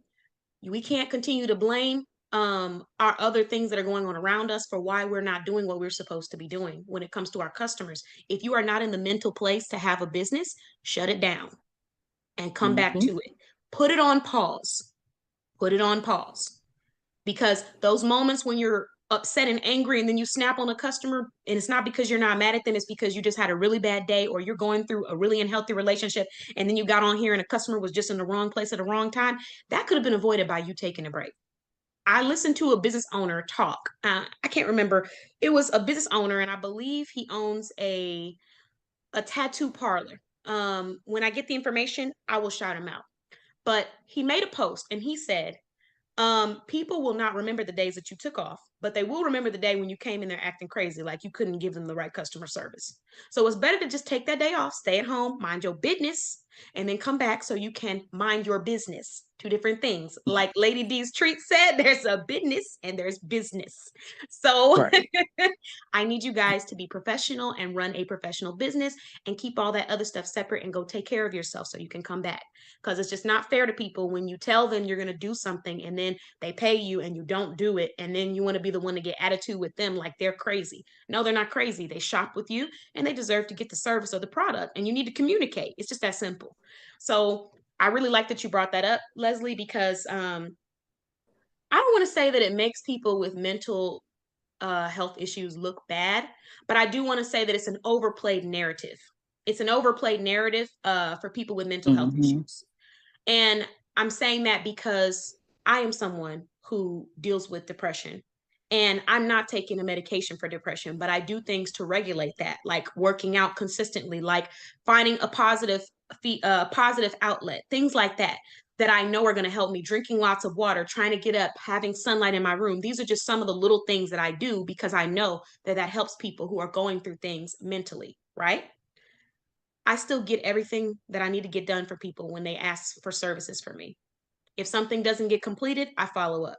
We can't continue to blame our other things that are going on around us for why we're not doing what we're supposed to be doing when it comes to our customers. If you are not in the mental place to have a business, shut it down and come back to it. Put it on pause. Put it on pause. Because those moments when you're upset and angry and then you snap on a customer, and it's not because you're not mad at them, it's because you just had a really bad day or you're going through a really unhealthy relationship, and then you got on here and a customer was just in the wrong place at the wrong time, that could have been avoided by you taking a break. I listened to a business owner talk. I can't remember. It was a business owner, and I believe he owns a tattoo parlor. When I get the information, I will shout him out. But he made a post and he said, people will not remember the days that you took off, but they will remember the day when you came in there acting crazy, like you couldn't give them the right customer service. So it's better to just take that day off, stay at home, mind your business, and then come back so you can mind your business. Two different things. Like Lady D's treat said, there's a business and there's business. So Right. I need you guys to be professional and run a professional business and keep all that other stuff separate and go take care of yourself so you can come back. Because it's just not fair to people when you tell them you're going to do something and then they pay you and you don't do it. And then you want to be the one to get attitude with them like they're crazy. No, they're not crazy. They shop with you and they deserve to get the service or the product. And you need to communicate. It's just that simple. So I really like that you brought that up, Leslie, because I don't want to say that it makes people with mental health issues look bad, but I do want to say that it's an overplayed narrative. It's an overplayed narrative for people with mental health issues. And I'm saying that because I am someone who deals with depression, and I'm not taking a medication for depression, but I do things to regulate that, like working out consistently, like finding a positive outlet, things like that, that I know are going to help me, drinking lots of water, trying to get up, having sunlight in my room. These are just some of the little things that I do because I know that that helps people who are going through things mentally, right? I still get everything that I need to get done for people when they ask for services for me. If something doesn't get completed, I follow up.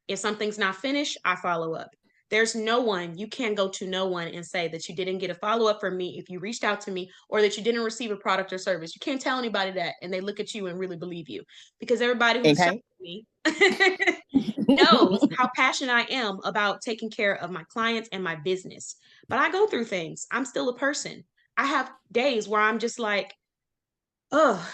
If something's not finished, I follow up. There's no one, you can't go to no one and say that you didn't get a follow up from me if you reached out to me, or that you didn't receive a product or service. You can't tell anybody that and they look at you and really believe you, because everybody who's shopping me knows how passionate I am about taking care of my clients and my business. But I go through things. I'm still a person. I have days where I'm just like, oh,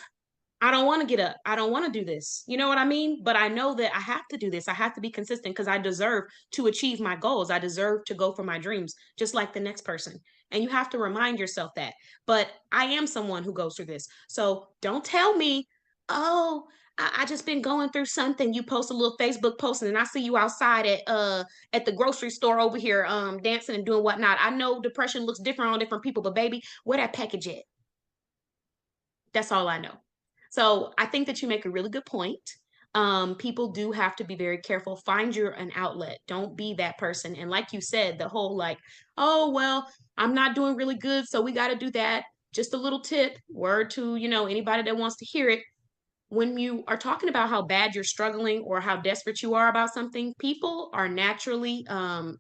I don't want to get up. I don't want to do this. You know what I mean? But I know that I have to do this. I have to be consistent because I deserve to achieve my goals. I deserve to go for my dreams, just like the next person. And you have to remind yourself that. But I am someone who goes through this. So don't tell me, oh, I just been going through something. You post a little Facebook post and then I see you outside at the grocery store over here dancing and doing whatnot. I know depression looks different on different people, but baby, where that package at? That's all I know. So I think that you make a really good point. People do have to be very careful. Find your an outlet. Don't be that person. And like you said, the whole like, oh well, I'm not doing really good, so we got to do that. Just a little tip, word to anybody that wants to hear it. When you are talking about how bad you're struggling or how desperate you are about something, people are naturally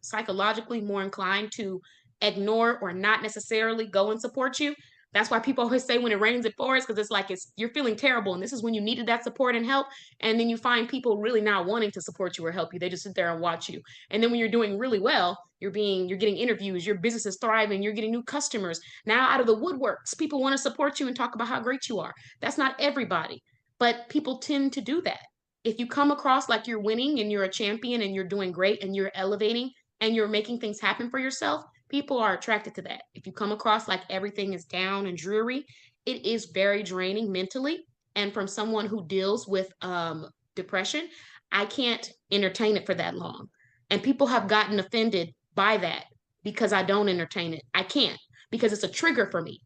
psychologically more inclined to ignore or not necessarily go and support you. That's why people always say when it rains, it pours, because it's like you're feeling terrible. And this is when you needed that support and help. And then you find people really not wanting to support you or help you. They just sit there and watch you. And then when you're doing really well, you're getting interviews, your business is thriving, you're getting new customers. Now out of the woodworks, people want to support you and talk about how great you are. That's not everybody, but people tend to do that. If you come across like you're winning and you're a champion and you're doing great and you're elevating and you're making things happen for yourself, people are attracted to that. If you come across like everything is down and dreary, it is very draining mentally. And from someone who deals with depression, I can't entertain it for that long. And people have gotten offended by that because I don't entertain it. I can't, because it's a trigger for me.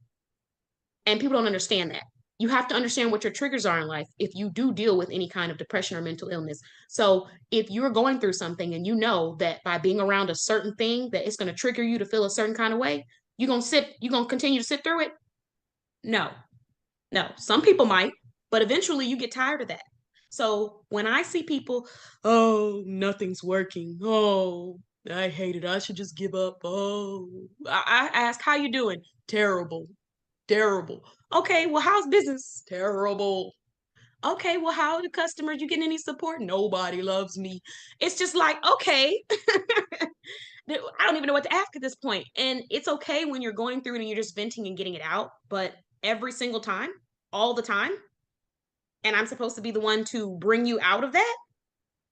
And people don't understand that. You have to understand what your triggers are in life if you do deal with any kind of depression or mental illness. So if you're going through something and you know that by being around a certain thing that it's going to trigger you to feel a certain kind of way, you're going to continue to sit through it? No. No. Some people might, but eventually you get tired of that. So when I see people, oh, nothing's working. Oh, I hate it. I should just give up. Oh, I ask, how you doing? Terrible. Terrible. Okay, well, how's business? Terrible. Okay, well, how are the customers? You getting any support? Nobody loves me. It's just like, okay. I don't even know what to ask at this point. And it's okay when you're going through it and you're just venting and getting it out, but every single time, all the time, and I'm supposed to be the one to bring you out of that,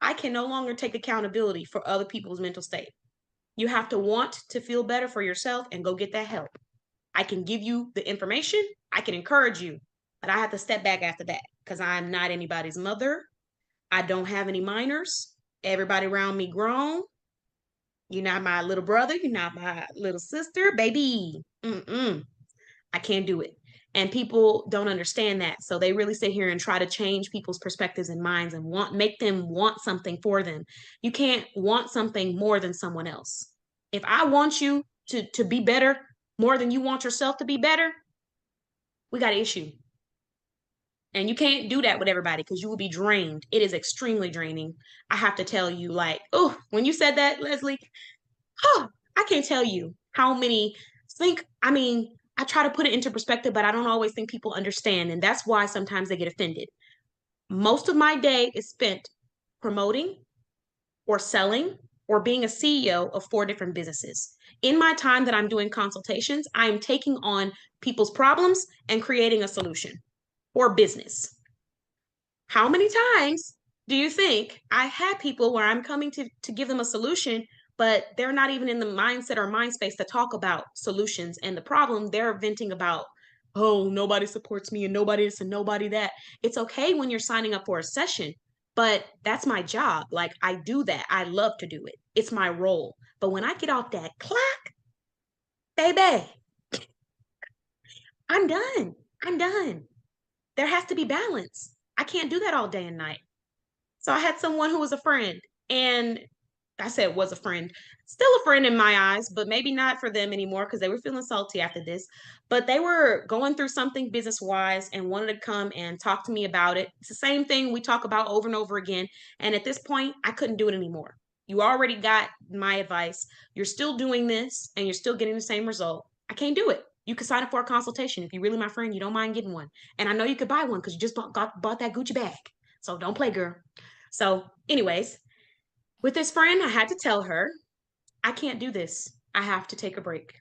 I can no longer take accountability for other people's mental state. You have to want to feel better for yourself and go get that help. I can give you the information, I can encourage you, but I have to step back after that because I'm not anybody's mother. I don't have any minors. Everybody around me grown. You're not my little brother. You're not my little sister, baby. I can't do it. And people don't understand that. So they really sit here and try to change people's perspectives and minds and make them want something for them. You can't want something more than someone else. If I want you to be better more than you want yourself to be better, we got an issue. And you can't do that with everybody because you will be drained. It is extremely draining. I have to tell you, like, oh, when you said that, Leslie, oh, I can't tell you how many I try to put it into perspective, but I don't always think people understand. And that's why sometimes they get offended. Most of my day is spent promoting or selling or being a CEO of 4 different businesses. In my time that I'm doing consultations, I am taking on people's problems and creating a solution or business. How many times do you think I had people where I'm coming to give them a solution, but they're not even in the mindset or mind space to talk about solutions and the problem? They're venting about, oh, nobody supports me and nobody this and nobody that. It's okay when you're signing up for a session, but that's my job. Like, I do that. I love to do it. It's my role. But when I get off that clock, baby, I'm done. I'm done. There has to be balance. I can't do that all day and night. So I had someone who was a friend, and I said was a friend, still a friend in my eyes, but maybe not for them anymore because they were feeling salty after this. But they were going through something business wise and wanted to come and talk to me about it. It's the same thing we talk about over and over again. And at this point, I couldn't do it anymore. You already got my advice. You're still doing this and you're still getting the same result. I can't do it. You could sign up for a consultation. If you're really my friend, you don't mind getting one. And I know you could buy one because you just bought that Gucci bag. So don't play, girl. So anyways, with this friend, I had to tell her, I can't do this. I have to take a break.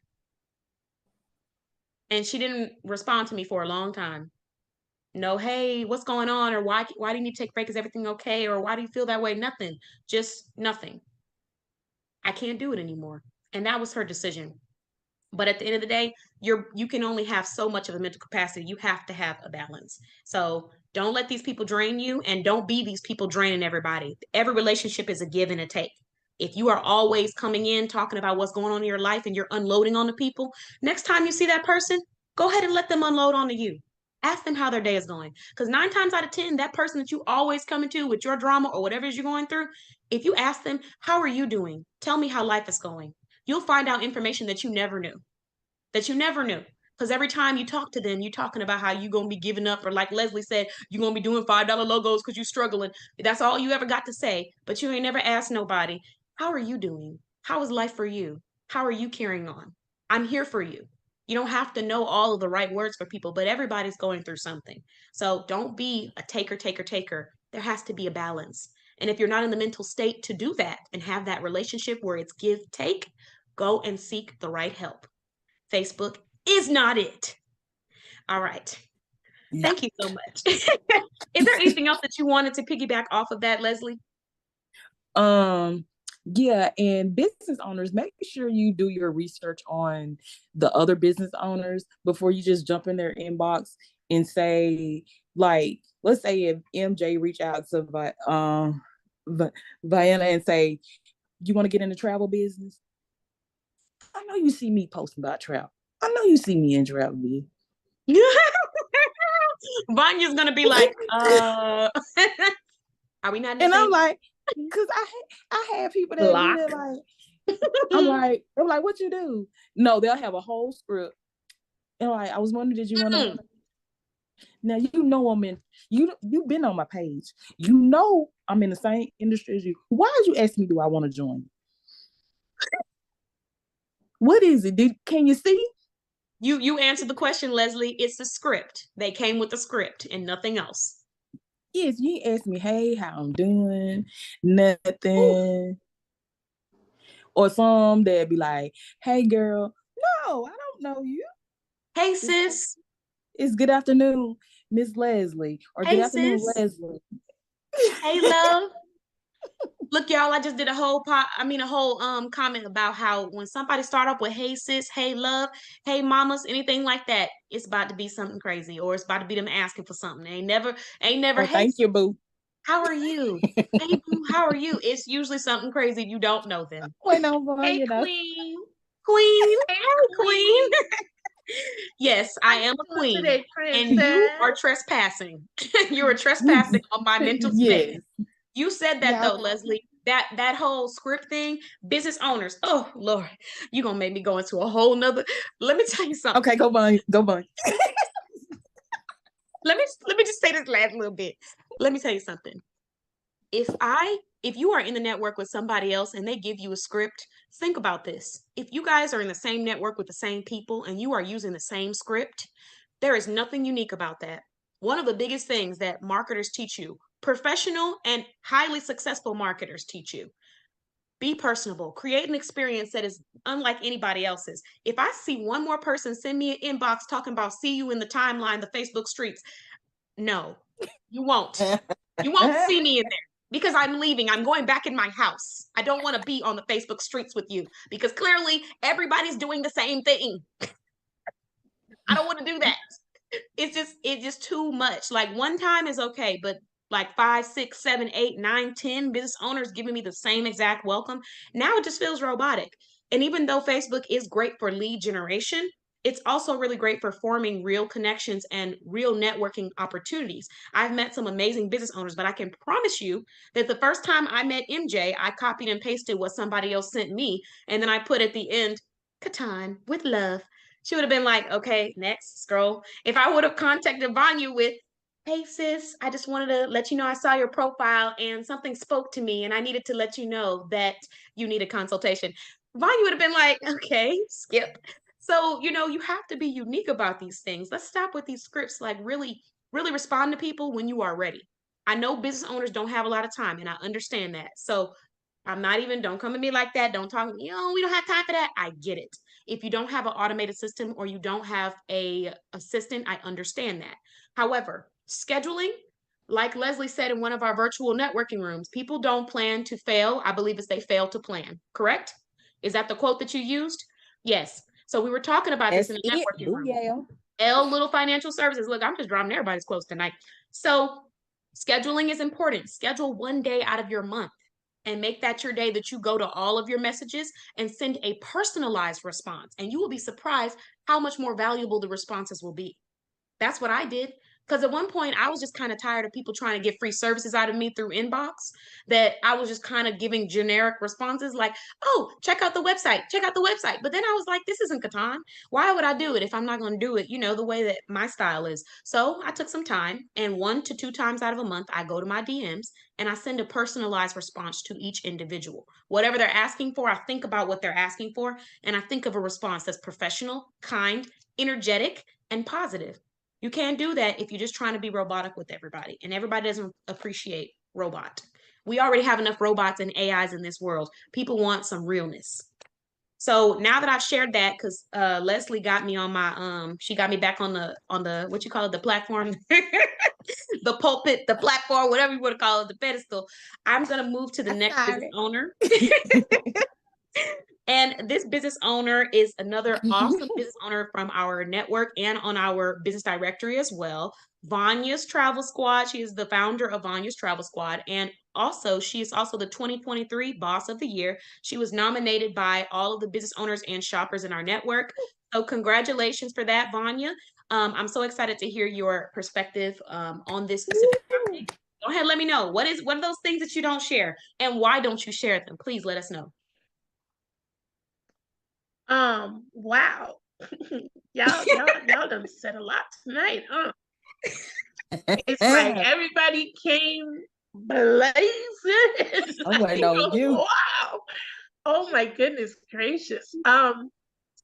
And she didn't respond to me for a long time. No, hey, what's going on? Or why do you need to take a break? Is everything okay? Or why do you feel that way? Nothing. Just nothing. I can't do it anymore. And that was her decision. But at the end of the day, you can only have so much of a mental capacity. You have to have a balance. So don't let these people drain you, and don't be these people draining everybody. Every relationship is a give and a take. If you are always coming in talking about what's going on in your life and you're unloading on the people, next time you see that person, go ahead and let them unload onto you. Ask them how their day is going. Because 9 times out of 10, that person that you always coming to with your drama or whatever it is you're going through, if you ask them, how are you doing? Tell me how life is going. You'll find out information that you never knew. Because every time you talk to them, you're talking about how you're going to be giving up, or like Leslie said, you're going to be doing $5 logos because you're struggling. That's all you ever got to say. But you ain't never asked nobody, how are you doing? How is life for you? How are you carrying on? I'm here for you. You don't have to know all of the right words for people, but everybody's going through something. So don't be a taker, taker, taker. There has to be a balance. And if you're not in the mental state to do that and have that relationship where it's give, take, go and seek the right help. Facebook is not it. All right. Yeah. Thank you so much. Is there anything else that you wanted to piggyback off of that, Leslie? Yeah, and business owners, make sure you do your research on the other business owners before you just jump in their inbox and say, like, let's say if MJ reach out to Vania and say, you want to get in the travel business? I know you see me posting about travel. I know you see me in travel business. Vanya's gonna be like, are we not in the And same? I'm like, because I had people that Block. be like, I'm like, what you do? No, they'll have a whole script. And like, I was wondering, did you want to? Now you know I'm in. You've been on my page. You know I'm in the same industry as you. Why did you ask me? Do I want to join? What is it? Can you see? You answered the question, Leslie. It's a script. They came with the script and nothing else. Yes, you asked me, hey, how I'm doing, nothing. Ooh. Or some that'd be like, hey girl, no, I don't know you. Hey sis. It's good afternoon, Miss Leslie. Or hey, good afternoon, sis. Leslie. Hey love. Look, y'all, I just did a whole comment about how when somebody start off with hey sis, hey love, hey mamas, anything like that, it's about to be something crazy, or it's about to be them asking for something. Ain't never, Oh, hey, thank you, boo. How are you? Hey boo, how are you? It's usually something crazy. You don't know them. Wait, no, boy, Hey, you know. Queen. Hey, Queen. Yes, I am a queen. Today, and you are trespassing. You are trespassing on my mental space. Yes. You said that though, Leslie. That whole script thing, business owners. Oh Lord, you're gonna make me go into a whole nother. Let me tell you something. Okay, go Bunny. Let me just say this last little bit. Let me tell you something. If you are in the network with somebody else and they give you a script, think about this. If you guys are in the same network with the same people and you are using the same script, there is nothing unique about that. One of the biggest things that marketers teach you, professional and highly successful marketers teach you, be personable, create an experience that is unlike anybody else's. If I see one more person send me an inbox talking about see you in the timeline, the Facebook streets, no, you won't. You won't see me in there because I'm leaving. I'm going back in my house. I don't want to be on the Facebook streets with you because clearly everybody's doing the same thing. I don't want to do that. It's just too much. Like one time is okay, but like 5, 6, 7, 8, 9, 10 business owners giving me the same exact welcome. Now it just feels robotic. And even though Facebook is great for lead generation, it's also really great for forming real connections and real networking opportunities. I've met some amazing business owners, but I can promise you that the first time I met MJ, I copied and pasted what somebody else sent me. And then I put at the end, KeTohn with love. She would have been like, okay, next, scroll. If I would have contacted Vanya with, hey sis, I just wanted to let you know I saw your profile and something spoke to me and I needed to let you know that you need a consultation. Vanya would have been like, okay, skip. So, you have to be unique about these things. Let's stop with these scripts. Like really, really respond to people when you are ready. I know business owners don't have a lot of time and I understand that. So don't come at me like that. Don't talk, we don't have time for that. I get it. If you don't have an automated system or you don't have a assistant, I understand that. However, scheduling, like Leslie said in one of our virtual networking rooms, people don't plan to fail. I believe it's they fail to plan. Correct? Is that the quote that you used? Yes. So we were talking about this in the networking room. Yeah. L Little Financial Services. Look, I'm just dropping everybody's quotes tonight. So scheduling is important. Schedule one day out of your month and make that your day that you go to all of your messages and send a personalized response. And you will be surprised how much more valuable the responses will be. That's what I did. Because at one point, I was just kind of tired of people trying to get free services out of me through inbox, that I was just kind of giving generic responses like, oh, check out the website, check out the website. But then I was like, this isn't KeTohn. Why would I do it if I'm not going to do it, the way that my style is? So I took some time, and 1 to 2 times out of a month, I go to my DMs and I send a personalized response to each individual. Whatever they're asking for, I think about what they're asking for, and I think of a response that's professional, kind, energetic, and positive. You can't do that if you're just trying to be robotic with everybody, and everybody doesn't appreciate robot. We already have enough robots and AIs in this world. People want some realness. So now that I've shared that, because Leslie got me on my she got me back on the what you call it, the platform, the pulpit, the platform, whatever you want to call it, the pedestal. I'm gonna move to the next business owner. And this business owner is another awesome business owner from our network and on our business directory as well. Vania's Travel Squad. She is the founder of Vania's Travel Squad. And also, she is also the 2023 Boss of the Year. She was nominated by all of the business owners and shoppers in our network. So congratulations for that, Vania. I'm so excited to hear your perspective on this specific topic. Go ahead, let me know. What are those things that you don't share? And why don't you share them? Please let us know. Wow. y'all done said a lot tonight, huh? It's like everybody came blazing. I'm waiting on you. Wow. Oh my goodness gracious.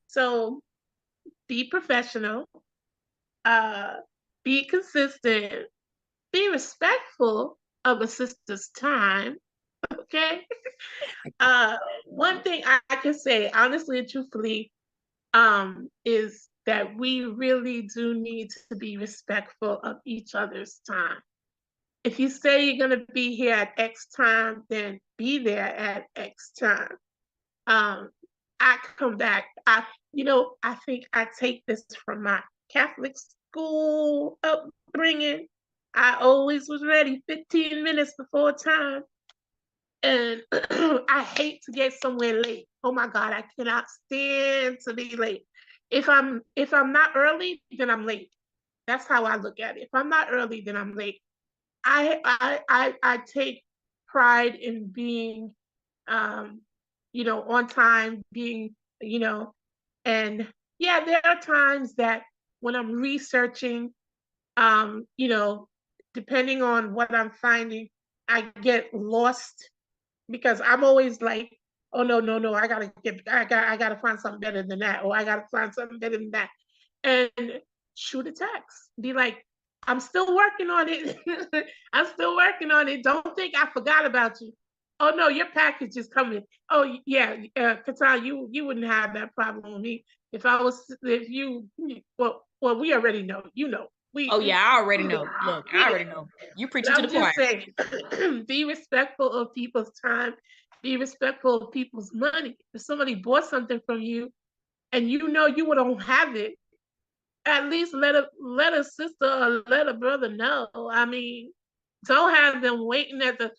So be professional, be consistent, be respectful of a sister's time. Okay. One thing I can say honestly and truthfully is that we really do need to be respectful of each other's time. If you say you're going to be here at X time, then be there at X time. I come back. I think I take this from my Catholic school upbringing. I always was ready 15 minutes before time. And I hate to get somewhere late. Oh my God, I cannot stand to be late. If I'm not early, then I'm late. That's how I look at it. If I'm not early, then I'm late. I take pride in being on time, being, and yeah, there are times that when I'm researching, depending on what I'm finding, I get lost because I'm always like, oh no, I gotta find something better than that, or I gotta find something better than that, and shoot a text, be like, I'm still working on it. I'm still working on it. Don't think I forgot about you. Oh no, your package is coming. Oh yeah, KeTohn, you wouldn't have that problem with me if you. Well, we already know. Oh yeah, I already know. Look, I already know. You preaching to the choir. I'm just saying, be respectful of people's time. Be respectful of people's money. If somebody bought something from you, and you don't have it, at least let a sister or let a brother know. I mean, don't have them waiting at the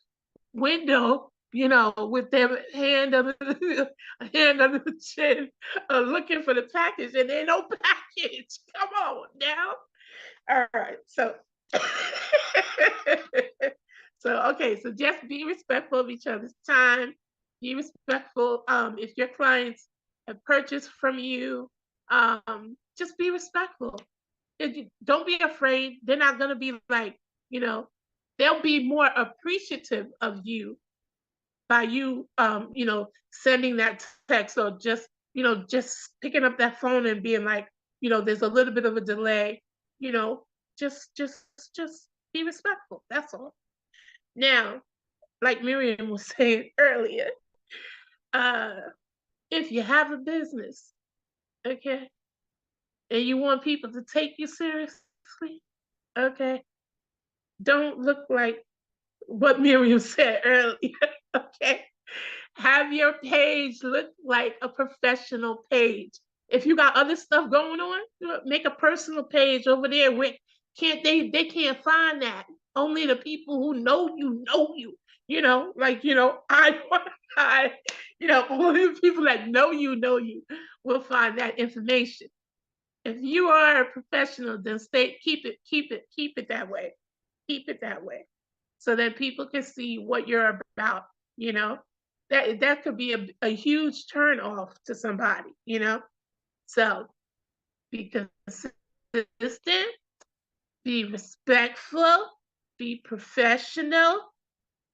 window, with their hand under the chin, looking for the package, and there ain't no package. Come on now. All right, so so just be respectful of each other's time. Be respectful. If your clients have purchased from you, just be respectful. Don't be afraid. They're not gonna be like, they'll be more appreciative of you by you, sending that text, or just picking up that phone and being like, there's a little bit of a delay. Just be respectful. That's all. Now, like Miriam was saying earlier, if you have a business, okay, and you want people to take you seriously, okay, don't look like what Miriam said earlier, okay? Have your page look like a professional page. If you got other stuff going on, make a personal page over there. They can't find that. Only the people who know you know you. Only the people that know you will find that information. If you are a professional, then keep it that way. Keep it that way, so that people can see what you're about. That could be a huge turn off to somebody. So be consistent, be respectful, be professional,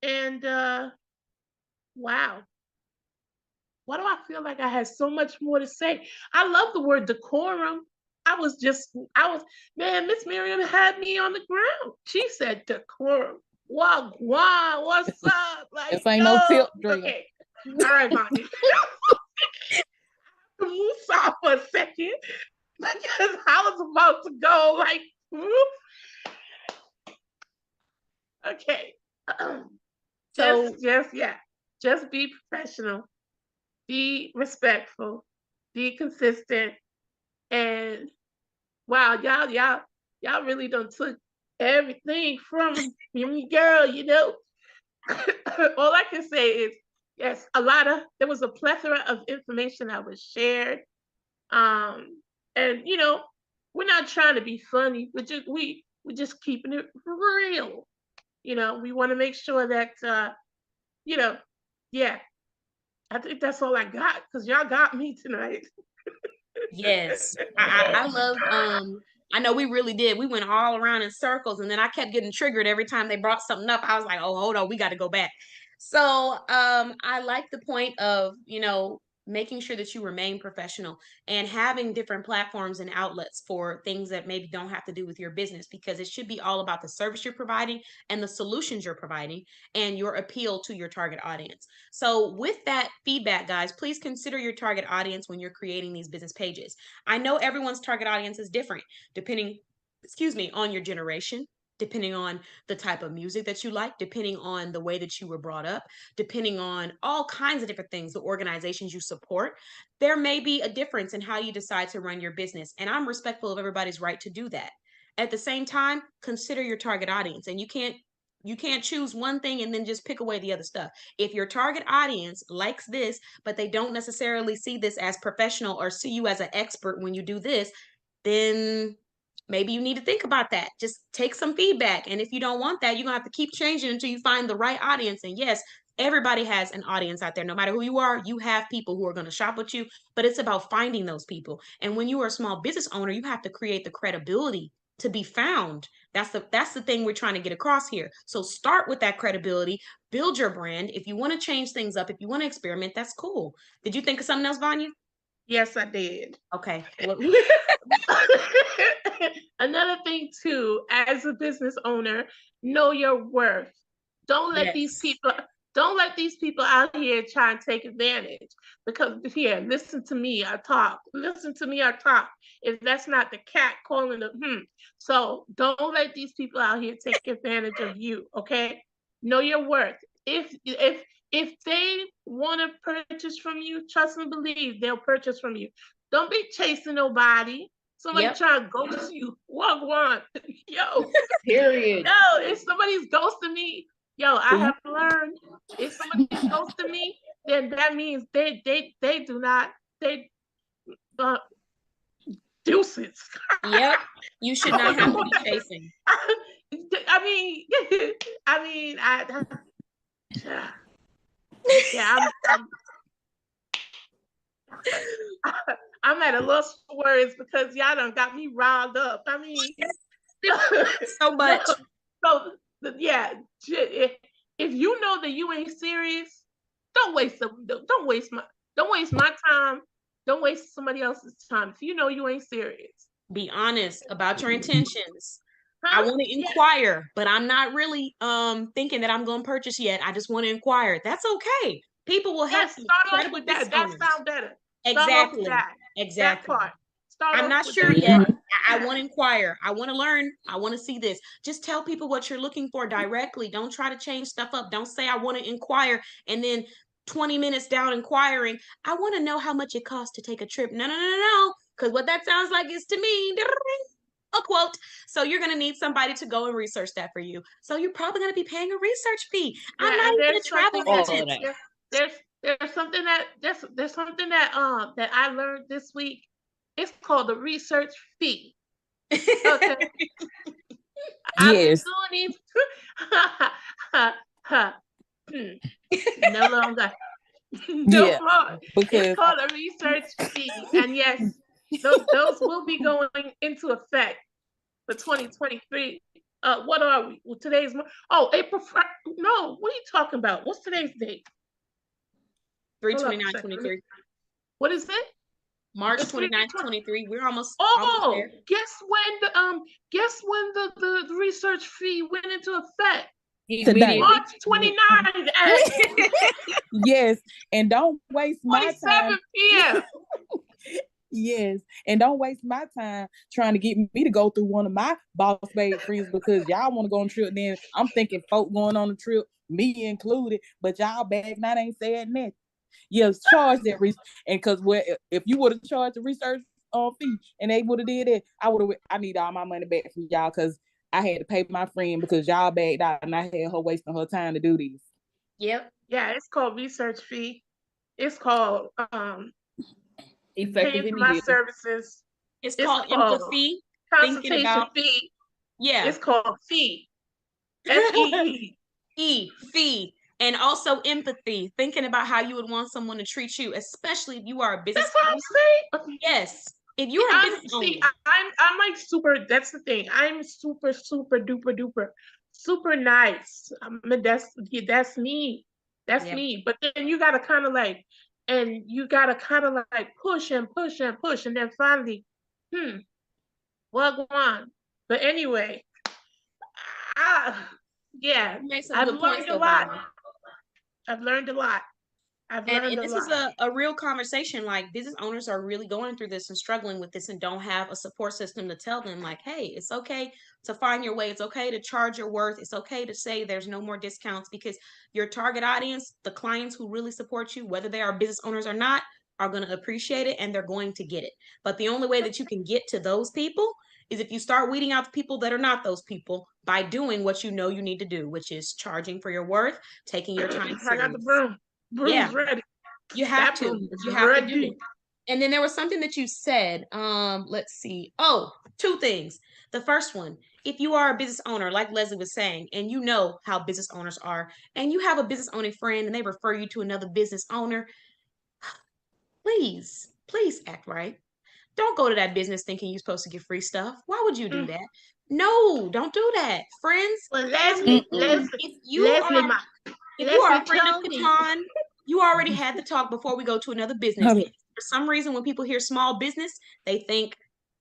and wow. Why do I feel like I had so much more to say? I love the word decorum. man, Miss Miriam had me on the ground. She said, decorum. Wagwan, what's up? Like, This ain't no tip drill. Okay. All right, Vania. Move off for a second because I was about to go like, whoop. Okay. So Just be professional, be respectful, be consistent, and wow, y'all really done took everything from me, girl. All I can say is yes, there was a plethora of information that was shared. And we're not trying to be funny, we're just keeping it real. We want to make sure that yeah, I think that's all I got because y'all got me tonight. yes, I love I know we really did. We went all around in circles and then I kept getting triggered every time they brought something up. I was like, oh, hold on, we got to go back. So I like the point of, making sure that you remain professional and having different platforms and outlets for things that maybe don't have to do with your business, because it should be all about the service you're providing and the solutions you're providing and your appeal to your target audience. So with that feedback, guys, please consider your target audience when you're creating these business pages. I know everyone's target audience is different depending, on your generation, depending on the type of music that you like, depending on the way that you were brought up, depending on all kinds of different things, the organizations you support. There may be a difference in how you decide to run your business, and I'm respectful of everybody's right to do that. At the same time, consider your target audience, and you can't choose one thing and then just pick away the other stuff. If your target audience likes this, but they don't necessarily see this as professional or see you as an expert when you do this, then maybe you need to think about that. Just take some feedback. And if you don't want that, you're going to have to keep changing until you find the right audience. And yes, everybody has an audience out there. No matter who you are, you have people who are going to shop with you, but it's about finding those people. And when you are a small business owner, you have to create the credibility to be found. That's the thing we're trying to get across here. So start with that credibility, build your brand. If you want to change things up, if you want to experiment, that's cool. Did you think of something else, Vanya? Yes, I did. Okay. Another thing too, as a business owner, know your worth. Don't let these people out here try and take advantage. Because here, listen to me, I talk. Listen to me, I talk. If that's not the cat calling the So don't let these people out here take advantage of you. Okay, know your worth. If they want to purchase from you, trust and believe they'll purchase from you. Don't be chasing nobody. Somebody trying to ghost you. One. Yo. Period. No, if somebody's ghosting me, I have learned if somebody's ghosting me, then that means they do not deuces. Yep. You should not have to be chasing. I'm at a loss for words because y'all done got me riled up. I mean, so much. If you know that you ain't serious, don't waste my time. Don't waste somebody else's time. If you know you ain't serious, be honest about your intentions. I want to inquire, but I'm not really thinking that I'm going to purchase yet. I just want to inquire. That's okay. People will help you. Start off with that. That sounds better. Exactly. That part. I'm not sure yet. I want to inquire. I want to learn. I want to see this. Just tell people what you're looking for directly. Don't try to change stuff up. Don't say I want to inquire and then 20 minutes down inquiring, I want to know how much it costs to take a trip. No. Because what that sounds like is to me a quote. So you're going to need somebody to go and research that for you. So you're probably going to be paying a research fee. I'm not even a travel agent. There's something that I learned this week. It's called the research fee. Okay. Yes. No longer. No more. Because it's called a research fee. And yes, those will be going into effect for 2023. What are we? Well, today's April. No, what are you talking about? What's today's date? 3/29/23. What is it? March The 29th, 23. We're almost Oh, there. guess when the research fee went into effect? Today. March 29th at Yes, and don't waste my 27 time. p.m. Yes, and don't waste my time trying to get me to go through one of my boss babe friends because y'all want to go on a trip. Then I'm thinking folk going on a trip, me included, but y'all back not ain't saying nothing. Yes, charge that and because if you would have charged the research fee and they would have did it, I need all my money back from y'all because I had to pay my friend because y'all backed out and I had her wasting her time to do this. Yep. Yeah, it's called research fee. It's called Effective paying for my services. It's called empathy. Consultation fee. Yeah. It's called fee. F-E-E. Fee. And also empathy, thinking about how you would want someone to treat you, especially if you are a business owner. That's what I'm saying. Yes. If you're a business owner. I'm like super, that's the thing. I'm super, super duper duper, super nice. That's me. That's me. But then you gotta kind of like, push and push and push. And then finally, well, go on. But anyway, yeah, I've learned a lot. I've learned a lot. And this is a real conversation. Like, business owners are really going through this and struggling with this and don't have a support system to tell them, like, hey, it's okay to find your way. It's okay to charge your worth. It's okay to say there's no more discounts, because your target audience, the clients who really support you, whether they are business owners or not, are going to appreciate it and they're going to get it. But the only way that you can get to those people is if you start weeding out the people that are not those people by doing what you know you need to do, which is charging for your worth, taking your time serious. I got the broom. Broom's ready. You have to. You have to do it. And then there was something that you said. Let's see. Oh, two things. The first one, if you are a business owner, like Leslie was saying, and you know how business owners are, and you have a business owning friend and they refer you to another business owner, please act right. Don't go to that business thinking you're supposed to get free stuff. Why would you do that? No, don't do that. Friends, well, Leslie, if you are a friend of KeTohn, you already had the talk before we go to another business. For some reason, when people hear small business, they think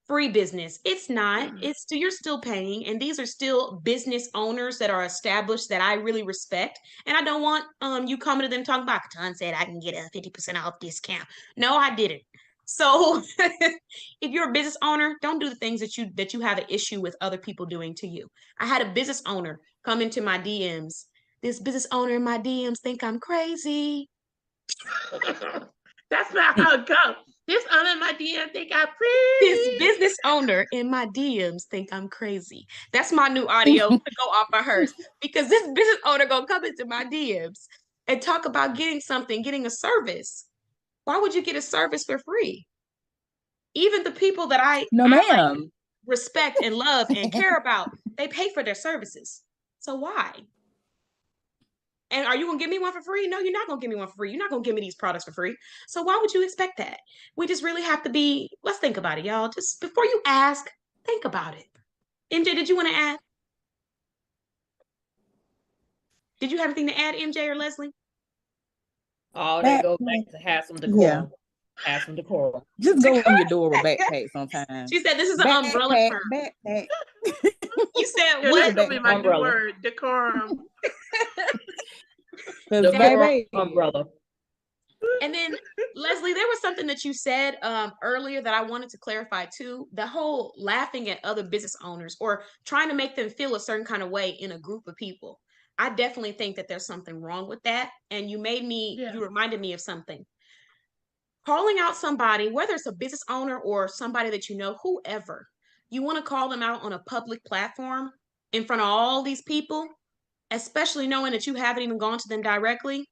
free business. It's not. You're still paying, and these are still business owners that are established that I really respect. And I don't want you coming to them talking about KeTohn said I can get a 50% off discount. No, I didn't. So if you're a business owner, don't do the things that you have an issue with other people doing to you. I had a business owner come into my DMs. This business owner in my DMs think I'm crazy. That's not how it goes. This owner in my DM think I'm crazy. This business owner in my DMs think I'm crazy. That's my new audio to go off of hers, because this business owner gonna come into my DMs and talk about getting a service. Why would you get a service for free? Even the people that I respect and love and care about, they pay for their services. So why? And are you going to give me one for free? No, you're not going to give me one for free. You're not going to give me these products for free. So why would you expect that? We just really have to let's think about it, y'all. Just before you ask, think about it. MJ, did you want to add? Did you have anything to add, MJ or Leslie? Oh, they go back to have some decorum. Yeah. Have some decorum. Just go on your door with backpack sometimes. She said this is an umbrella term. Backpack. You said what? That's my new word, decorum. Umbrella. And then Leslie, there was something that you said earlier that I wanted to clarify too. The whole laughing at other business owners or trying to make them feel a certain kind of way in a group of people. I definitely think that there's something wrong with that. And you reminded me of something. Calling out somebody, whether it's a business owner or somebody that you know, whoever, you want to call them out on a public platform in front of all these people, especially knowing that you haven't even gone to them directly.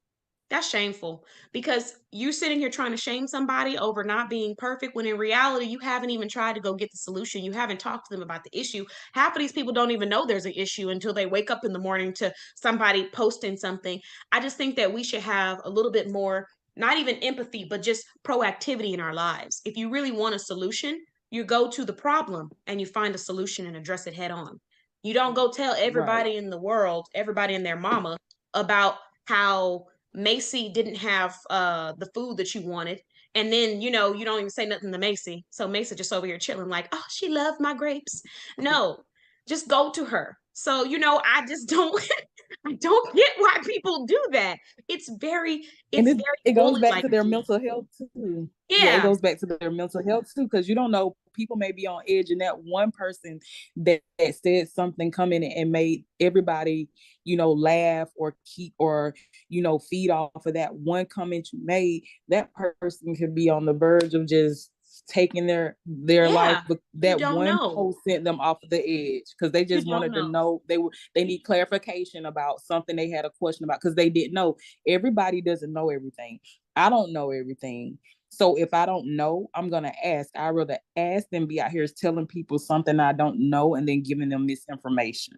That's shameful, because you're sitting here trying to shame somebody over not being perfect when in reality, you haven't even tried to go get the solution. You haven't talked to them about the issue. Half of these people don't even know there's an issue until they wake up in the morning to somebody posting something. I just think that we should have a little bit more, not even empathy, but just proactivity in our lives. If you really want a solution, you go to the problem and you find a solution and address it head on. You don't go tell everybody in the world, everybody and their mama, about how Macy didn't have the food that you wanted, And then, you know, you don't even say nothing to Macy. So Macy just over here chilling like, oh, she loved my grapes. No, just go to her. So, you know, I just don't I don't get why people do that. It's very, And it's very it goes bully back like to their to me. mental health too. Yeah, it Yeah, goes back to their mental health too, because you don't know, people may be on edge, and that one person that said something come in and made everybody, you know, laugh or keep or, you know, feed off of that one comment you made. That person could be on the verge of just taking their life, yeah. but You that don't one know. post sent them off the edge because they You just don't wanted to know. know, they need clarification about something they had a question about because they didn't know. Everybody doesn't know everything. I don't know everything. So if I don't know, I'm going to ask. I'd rather ask than be out here telling people something I don't know and then giving them misinformation.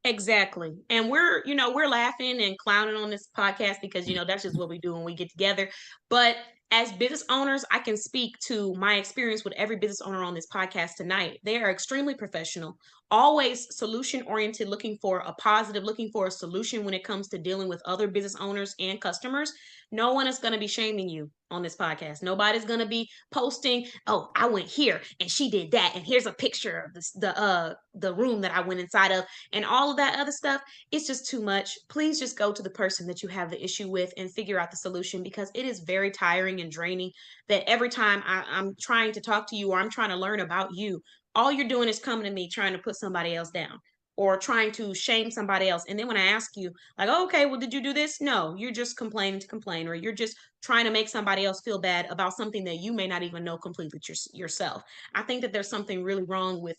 Exactly. And we're, you know, we're laughing and clowning on this podcast because, you know, that's just what we do when we get together. But as business owners, I can speak to my experience with every business owner on this podcast tonight. They are extremely professional, always solution oriented, looking for a positive, looking for a solution when it comes to dealing with other business owners and customers. No one is going to be shaming you on this podcast. Nobody's going to be posting, oh, I went here and she did that. And here's a picture of this, the room that I went inside of and all of that other stuff. It's just too much. Please just go to the person that you have the issue with and figure out the solution, because it is very tiring and draining that every time I'm trying to talk to you or I'm trying to learn about you, all you're doing is coming to me trying to put somebody else down or trying to shame somebody else. And then when I ask you, like, oh, okay, well, did you do this? No, you're just complaining to complain, or you're just trying to make somebody else feel bad about something that you may not even know completely yourself. I think that there's something really wrong with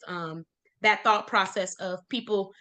that thought process of people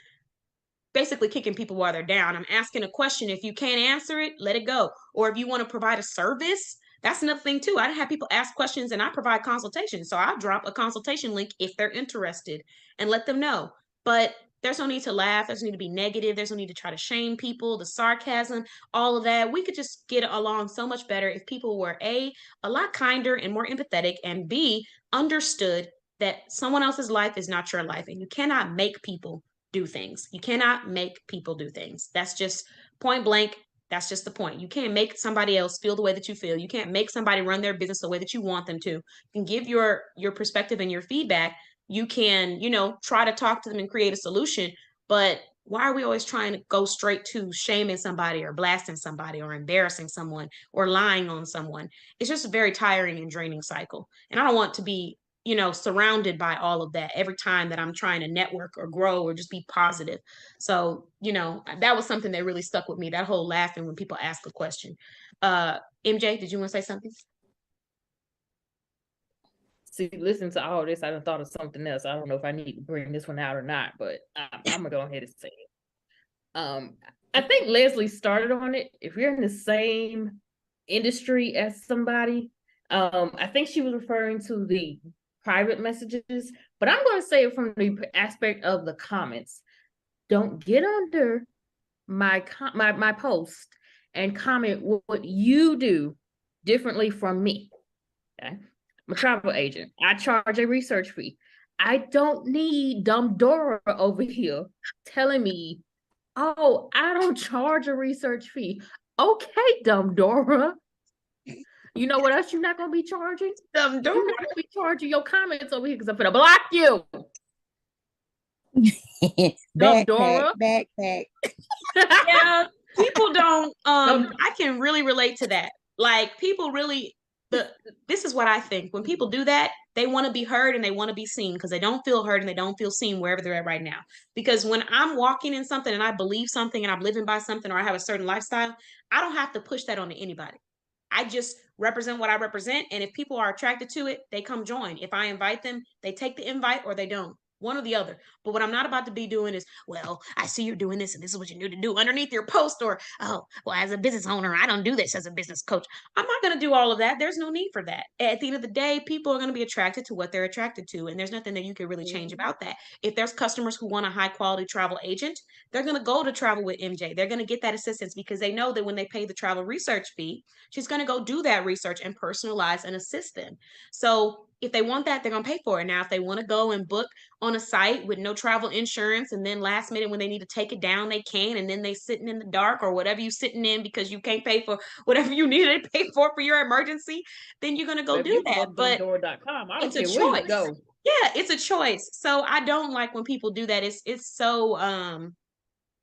basically kicking people while they're down. I'm asking a question. If you can't answer it, let it go. Or if you want to provide a service, that's another thing too. I have people ask questions and I provide consultation. So I'll drop a consultation link if they're interested and let them know. But there's no need to laugh. There's no need to be negative. There's no need to try to shame people, the sarcasm, all of that. We could just get along so much better if people were a lot kinder and more empathetic, and B, understood that someone else's life is not your life and you cannot make people do things. You cannot make people do things. That's just point blank. That's just the point. You can't make somebody else feel the way that you feel. You can't make somebody run their business the way that you want them to. You can give your perspective and your feedback. You can, you know, try to talk to them and create a solution. But why are we always trying to go straight to shaming somebody or blasting somebody or embarrassing someone or lying on someone? It's just a very tiring and draining cycle. And I don't want to be, you know, surrounded by all of that every time that I'm trying to network or grow or just be positive. So, you know, that was something that really stuck with me, that whole laughing when people ask a question. MJ, did you want to say something? See, listen to all this, I done thought of something else. I don't know if I need to bring this one out or not, but I'm gonna go ahead and say it. I think Leslie started on it. If you're in the same industry as somebody, I think she was referring to the private messages, but I'm going to say it from the aspect of the comments. Don't get under my post and comment what you do differently from me. Okay? I'm a travel agent. I charge a research fee. I don't need dumb Dora over here telling me, oh, I don't charge a research fee. Okay, dumb Dora. You know what else you're not going to be charging? Dumb You're Dora. not going to be charging your comments over here because I'm going to block you. Dumb Dora. Backpack. Yeah, people don't I can really relate to that. Like people really this is what I think. When people do that, they want to be heard and they want to be seen because they don't feel heard and they don't feel seen wherever they're at right now. Because when I'm walking in something and I believe something and I'm living by something or I have a certain lifestyle, I don't have to push that onto anybody. I just represent what I represent. And if people are attracted to it, they come join. If I invite them, they take the invite or they don't. One or the other. But what I'm not about to be doing is, well, I see you're doing this and this is what you need to do underneath your post, or, oh, well, as a business owner, I don't do this as a business coach. I'm not going to do all of that. There's no need for that. At the end of the day, people are going to be attracted to what they're attracted to. And there's nothing that you can really change about that. If there's customers who want a high quality travel agent, they're going to go to travel with MJ. They're going to get that assistance because they know that when they pay the travel research fee, she's going to go do that research and personalize and assist them. So if they want that, they're going to pay for it. Now, if they want to go and book on a site with no travel insurance, and then last minute when they need to take it down, they can, and then they sitting in the dark or whatever you sitting in because you can't pay for whatever you needed to pay for your emergency, then you're going to go If do you that. go to But door.com, I don't it's a care where you choice. go. Yeah, it's a choice. So I don't like when people do that. It's so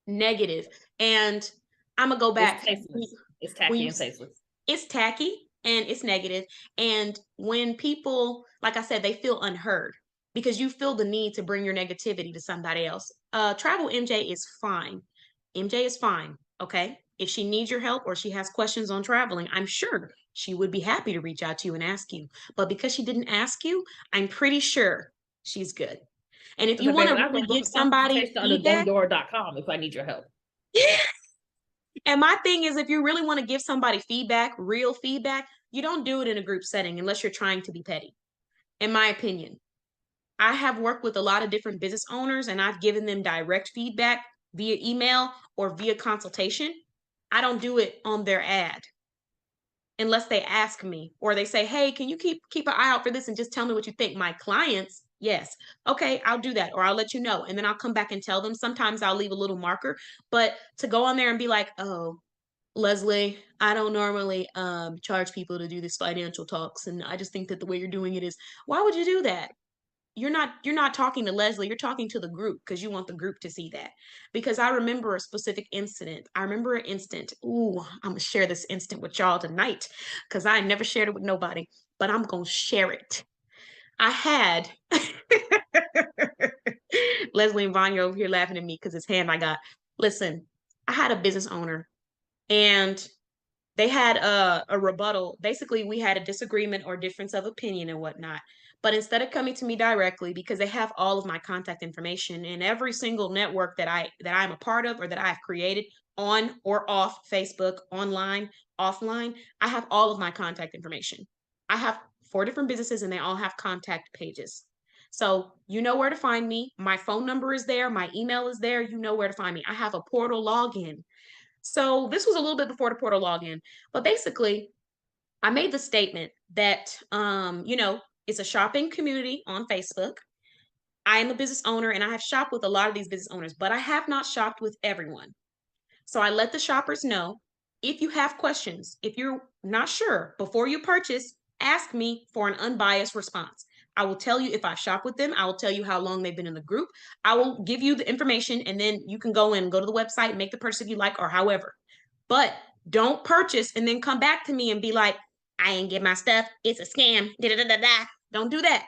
negative. And I'm gonna go back. It's tasteless. It's tacky and tasteless. It's tacky and it's negative. And when people, like I said, they feel unheard because you feel the need to bring your negativity to somebody else. Travel MJ is fine. MJ is fine. Okay. If she needs your help or she has questions on traveling, I'm sure she would be happy to reach out to you and ask you. But because she didn't ask you, I'm pretty sure she's good. And if you want to really give somebody feedback, door.com if I need your help. and my thing is, if you really want to give somebody feedback, real feedback, you don't do it in a group setting unless you're trying to be petty, in my opinion. I have worked with a lot of different business owners and I've given them direct feedback via email or via consultation. I don't do it on their ad unless they ask me or they say, hey, can you keep an eye out for this and just tell me what you think? My clients, yes. Okay, I'll do that, or I'll let you know. And then I'll come back and tell them. Sometimes I'll leave a little marker, but to go on there and be like, oh, Leslie, I don't normally charge people to do this financial talks. And I just think that the way you're doing it is, why would you do that? You're not talking to Leslie, you're talking to the group because you want the group to see that. Because I remember a specific incident. I remember an instant. Ooh, I'm gonna share this instant with y'all tonight because I never shared it with nobody, but I'm gonna share it. I had Leslie and Vania over here laughing at me because his hand I got. Listen, I had a business owner and they had a rebuttal. Basically, we had a disagreement or difference of opinion and whatnot. But instead of coming to me directly, because they have all of my contact information in every single network that I'm a part of or that I've created on or off Facebook, online, offline, I have all of my contact information. I have 4 different businesses and they all have contact pages. So you know where to find me. My phone number is there. My email is there. You know where to find me. I have a portal login. So this was a little bit before the portal login, but basically I made the statement that, it's a shopping community on Facebook. I am a business owner and I have shopped with a lot of these business owners, but I have not shopped with everyone. So I let the shoppers know, if you have questions, if you're not sure before you purchase, ask me for an unbiased response. I will tell you if I shop with them. I will tell you how long they've been in the group. I will give you the information and then you can go to the website and make the purchase if you like or however. But don't purchase and then come back to me and be like, I ain't get my stuff. It's a scam. Da, da, da, da, da. Don't do that.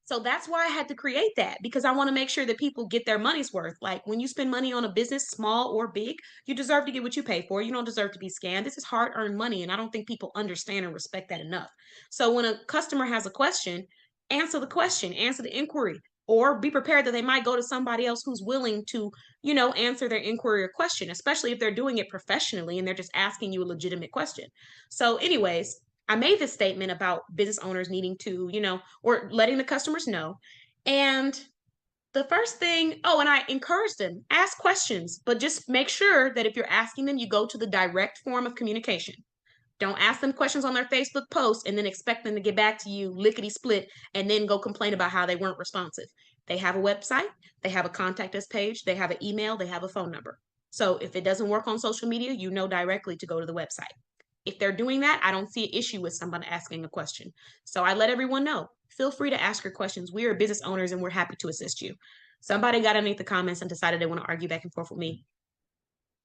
So that's why I had to create that, because I want to make sure that people get their money's worth. Like when you spend money on a business, small or big, you deserve to get what you pay for. You don't deserve to be scammed. This is hard earned money. And I don't think people understand and respect that enough. So when a customer has a question, answer the question, answer the inquiry, or be prepared that they might go to somebody else who's willing to, answer their inquiry or question, especially if they're doing it professionally and they're just asking you a legitimate question. So anyways, I made this statement about business owners needing to, or letting the customers know. And the first thing, and I encourage them, ask questions, but just make sure that if you're asking them, you go to the direct form of communication. Don't ask them questions on their Facebook post and then expect them to get back to you lickety split and then go complain about how they weren't responsive. They have a website, they have a contact us page, they have an email, they have a phone number. So if it doesn't work on social media, you know directly to go to the website. If they're doing that, I don't see an issue with somebody asking a question. So I let everyone know, feel free to ask your questions. We are business owners and we're happy to assist you. Somebody got underneath the comments and decided they want to argue back and forth with me.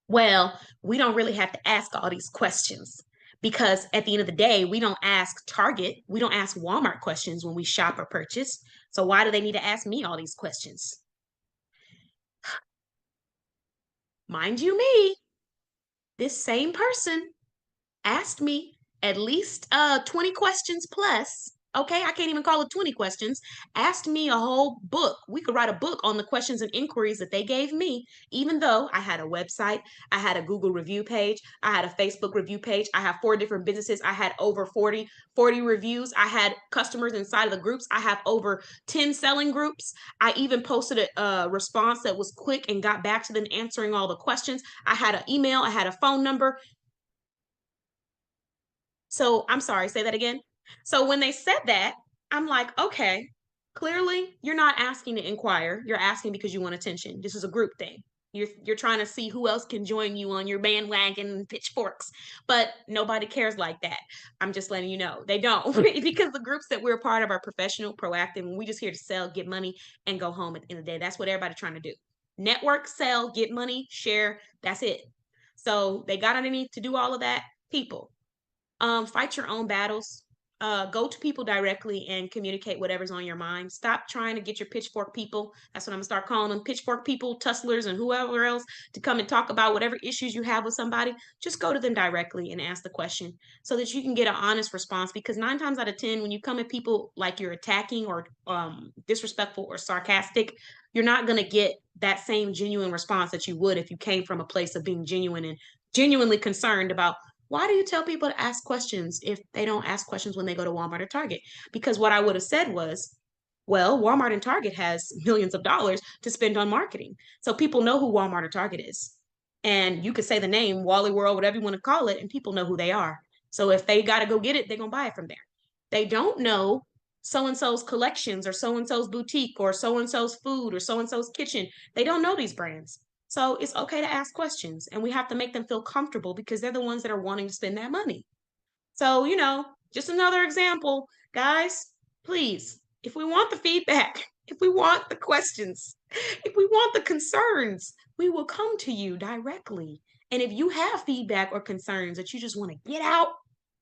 Well, we don't really have to ask all these questions because at the end of the day, we don't ask Target, we don't ask Walmart questions when we shop or purchase. So why do they need to ask me all these questions? Mind you, this same person asked me at least 20 questions plus. Okay, I can't even call it 20 questions. Asked me a whole book. We could write a book on the questions and inquiries that they gave me, even though I had a website, I had a Google review page, I had a Facebook review page, I have 4 different businesses, I had over 40 reviews, I had customers inside of the groups, I have over 10 selling groups. I even posted a response that was quick and got back to them answering all the questions. I had an email, I had a phone number. So I'm sorry, say that again. So when they said that, I'm like, okay, clearly you're not asking to inquire. You're asking because you want attention. This is a group thing. You're trying to see who else can join you on your bandwagon pitchforks, but nobody cares like that. I'm just letting you know they don't because the groups that we're a part of are professional, proactive, and we just here to sell, get money, and go home at the end of the day. That's what everybody's trying to do. Network, sell, get money, share. That's it. So they got underneath to do all of that. People, fight your own battles. Go to people directly and communicate whatever's on your mind. Stop trying to get your pitchfork people. That's what I'm gonna start calling them, pitchfork people, tusslers, and whoever else to come and talk about whatever issues you have with somebody. Just go to them directly and ask the question so that you can get an honest response. Because 9 times out of 10, when you come at people like you're attacking or disrespectful or sarcastic, you're not gonna get that same genuine response that you would if you came from a place of being genuine and genuinely concerned about why do you tell people to ask questions if they don't ask questions when they go to Walmart or Target? Because what I would have said was, well, Walmart and Target has millions of dollars to spend on marketing. So people know who Walmart or Target is. And you could say the name, Wally World, whatever you want to call it, and people know who they are. So if they got to go get it, they're going to buy it from there. They don't know so and so's collections or so and so's boutique or so and so's food or so and so's kitchen. They don't know these brands. So it's okay to ask questions and we have to make them feel comfortable because they're the ones that are wanting to spend that money. So, just another example, guys, please, if we want the feedback, if we want the questions, if we want the concerns, we will come to you directly. And if you have feedback or concerns that you just want to get out,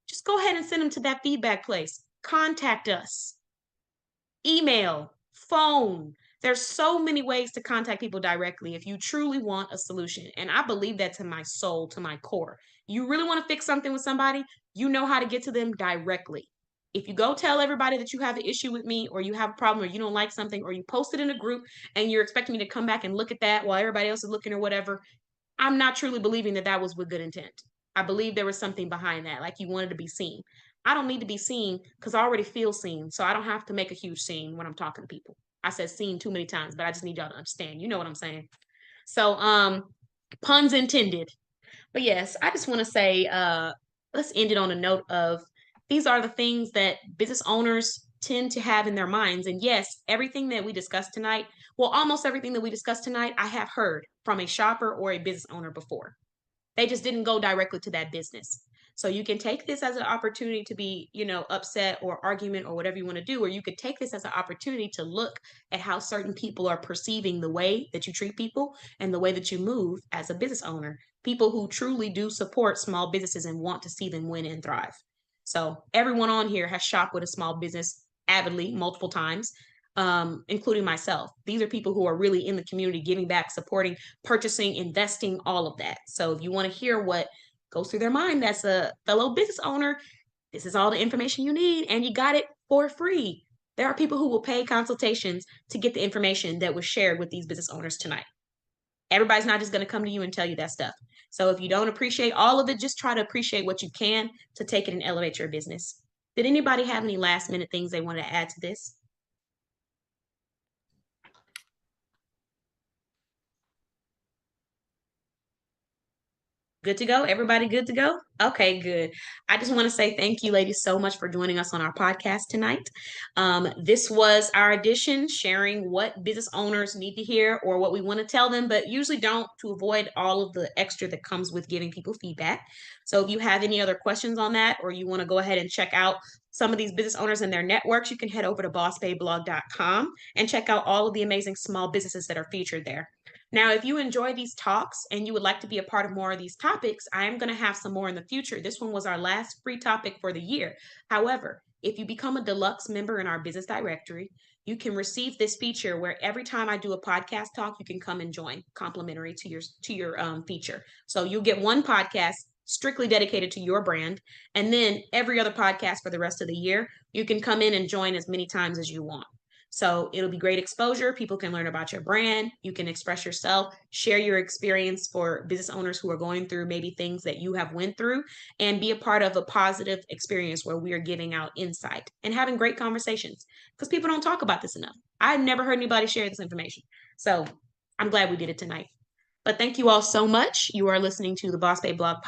just go ahead and send them to that feedback place. Contact us. Email, phone. There's so many ways to contact people directly if you truly want a solution. And I believe that to my soul, to my core. You really want to fix something with somebody, you know how to get to them directly. If you go tell everybody that you have an issue with me or you have a problem or you don't like something or you post it in a group and you're expecting me to come back and look at that while everybody else is looking or whatever, I'm not truly believing that that was with good intent. I believe there was something behind that, like you wanted to be seen. I don't need to be seen because I already feel seen. So I don't have to make a huge scene when I'm talking to people. I said seen too many times, but I just need y'all to understand. You know what I'm saying? So puns intended. But yes, I just want to say let's end it on a note of these are the things that business owners tend to have in their minds. And yes, everything that we discussed tonight, well, almost everything that we discussed tonight, I have heard from a shopper or a business owner before. They just didn't go directly to that business. So you can take this as an opportunity to be, upset or argument or whatever you want to do, or you could take this as an opportunity to look at how certain people are perceiving the way that you treat people and the way that you move as a business owner. People who truly do support small businesses and want to see them win and thrive. So everyone on here has shopped with a small business avidly multiple times, including myself. These are people who are really in the community, giving back, supporting, purchasing, investing, all of that. So if you want to hear what goes through their mind as a fellow business owner, this is all the information you need, and you got it for free. There are people who will pay consultations to get the information that was shared with these business owners tonight. Everybody's not just going to come to you and tell you that stuff. So if you don't appreciate all of it, just try to appreciate what you can to take it and elevate your business. Did anybody have any last minute things they wanted to add to this? Good to go? Everybody good to go? Okay, good. I just want to say thank you, ladies, so much for joining us on our podcast tonight. This was our edition, sharing what business owners need to hear or what we want to tell them, but usually don't, to avoid all of the extra that comes with giving people feedback. So if you have any other questions on that, or you want to go ahead and check out some of these business owners and their networks, you can head over to bossbayblog.com and check out all of the amazing small businesses that are featured there. Now, if you enjoy these talks and you would like to be a part of more of these topics, I am going to have some more in the future. This one was our last free topic for the year. However, if you become a deluxe member in our business directory, you can receive this feature where every time I do a podcast talk, you can come and join complimentary to your feature. So you'll get one podcast strictly dedicated to your brand. And then every other podcast for the rest of the year, you can come in and join as many times as you want. So it'll be great exposure. People can learn about your brand. You can express yourself, share your experience for business owners who are going through maybe things that you have went through, and be a part of a positive experience where we are giving out insight and having great conversations, because people don't talk about this enough. I've never heard anybody share this information. So I'm glad we did it tonight. But thank you all so much. You are listening to the Boss Babe Blog podcast.